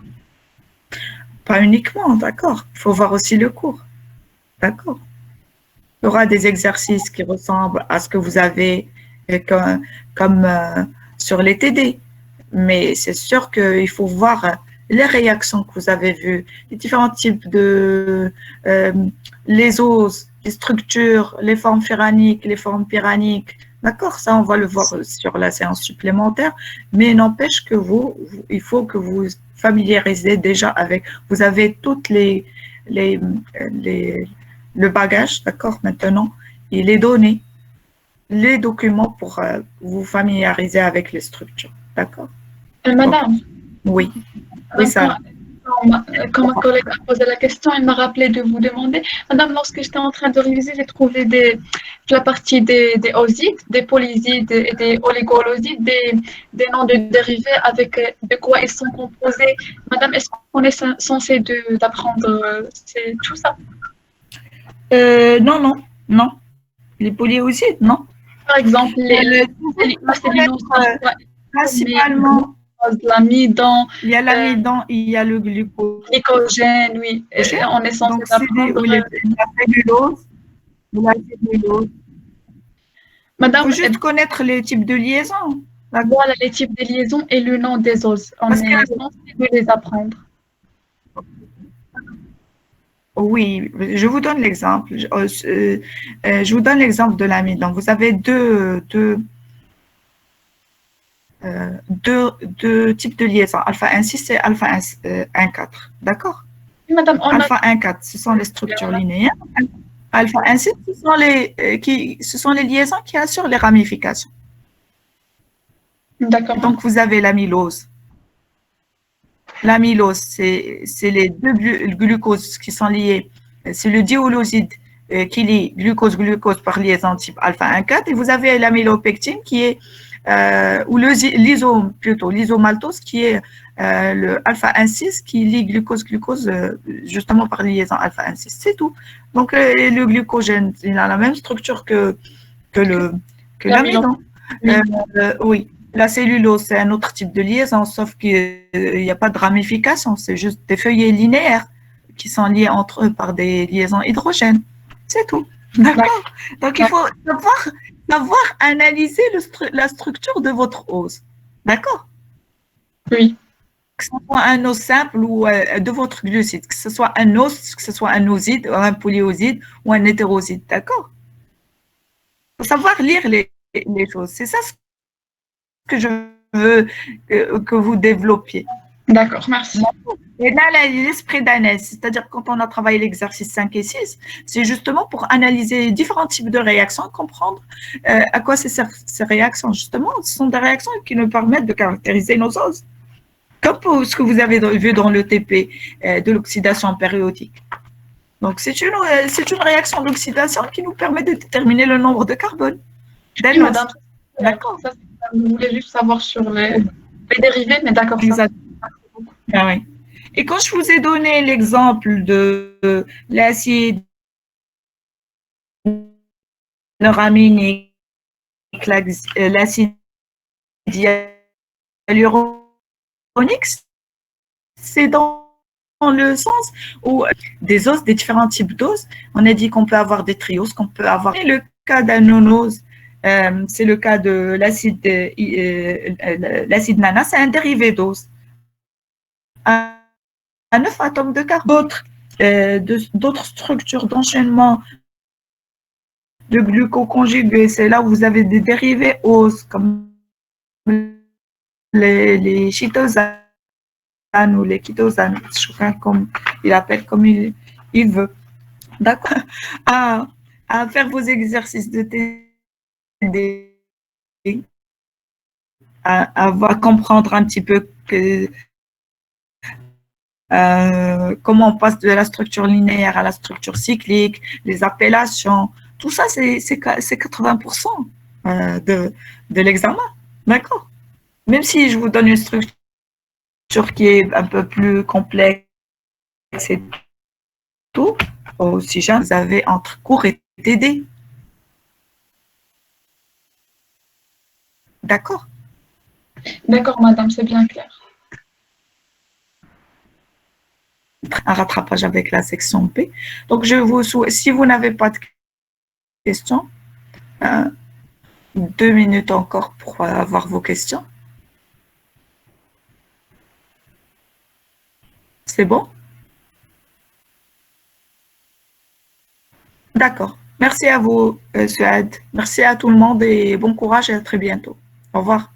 Pas uniquement, d'accord. Il faut voir aussi le cours. D'accord? Il y aura des exercices qui ressemblent à ce que vous avez comme sur les TD. Mais c'est sûr qu'il faut voir les réactions que vous avez vues, les différents types les os, les structures, les formes phéraniques, les formes pyréniques. D'accord? Ça, on va le voir sur la séance supplémentaire. Mais n'empêche que il faut que vous familiarisez déjà avec, vous avez toutes le bagage, d'accord, maintenant, et les données, les documents pour vous familiariser avec les structures. D'accord? Madame, Oui. Oui, ça. Quand ma collègue a posé la question, elle m'a rappelé de vous demander. Madame, lorsque j'étais en train de réviser, j'ai trouvé la partie des osides, des polysides et des oligolosides, des noms de dérivés avec de quoi ils sont composés. Madame, est-ce qu'on est censé d'apprendre tout ça? Non, non. Les polyosides, non. Par exemple, l'acétylose, principalement, l'amidon, il y a l'amidon, il y a le glucose. glycogène, oui. On est censé apprendre. La cellulose, la cellulose. Madame, Il faut juste connaître les types de liaisons. Voilà les types de liaisons et le nom des os. On est censé de les apprendre. Oui, je vous donne l'exemple. Je vous donne l'exemple de l'amidon. Vous avez deux types de liaisons, alpha 1,6 et alpha 1,4. D'accord? Madame, alpha 1,4, ce sont les structures linéaires. Alpha 1,6, ce sont les liaisons qui assurent les ramifications. D'accord. Donc, vous avez l'amylose. L'amylose, c'est les deux glucoses qui sont liés. C'est le dioloside qui lie glucose par liaison type alpha 1,4. Et vous avez l'amylopectine qui est, ou l'isomaltose qui est le alpha 1,6 qui lie glucose justement par liaison alpha 1,6. C'est tout. Donc, le glucogène, il a la même structure que l'amidon. Oui. La cellulose, c'est un autre type de liaison, sauf qu'il n'y a pas de ramification, c'est juste des feuillets linéaires qui sont liés entre eux par des liaisons hydrogènes. C'est tout. D'accord? Donc, il faut savoir analyser la structure de votre os. D'accord? Oui. Que ce soit un os simple ou de votre glucide, que ce soit un os, que ce soit un oside, un polyoside ou un hétéroside. D'accord? Il faut savoir lire les choses. C'est ça ce que je veux que vous développiez. D'accord, merci. Et là, l'esprit d'analyse, c'est-à-dire quand on a travaillé l'exercice 5 et 6, c'est justement pour analyser différents types de réactions, comprendre à quoi servent ces réactions. Justement, ce sont des réactions qui nous permettent de caractériser nos oses. Comme pour ce que vous avez vu dans le TP de l'oxydation périodique. Donc, c'est une réaction d'oxydation qui nous permet de déterminer le nombre de carbone. Oui, madame. D'accord. Ça, je voulais juste savoir sur les dérivés, mais d'accord. Ah oui. Et quand je vous ai donné l'exemple de l'acide hyaluronique, l'acide hyaluronique, c'est dans le sens où des oses, des différents types d'oses, on a dit qu'on peut avoir des trioses, qu'on peut avoir. Et le cas d'anonose, c'est le cas de l'acide nana, c'est un dérivé d'ose. À 9 atomes de carbone. D'autres structures d'enchaînement de glucoconjugués, c'est là où vous avez des dérivés oses, comme les chitosanes ou les chitosanes, chacun comme il appelle comme il veut. D'accord. À faire vos exercices de TD, à comprendre un petit peu comment on passe de la structure linéaire à la structure cyclique, les appellations, tout ça, c'est 80% de l'examen. D'accord. Même si je vous donne une structure qui est un peu plus complexe et tout, aussi jamais vous avez entre cours et TD. D'accord. D'accord, madame, c'est bien clair. Un rattrapage avec la section B. Donc, si vous n'avez pas de questions, 2 minutes encore pour avoir vos questions. C'est bon? D'accord. Merci à vous, Suad. Merci à tout le monde et bon courage et à très bientôt. Au revoir.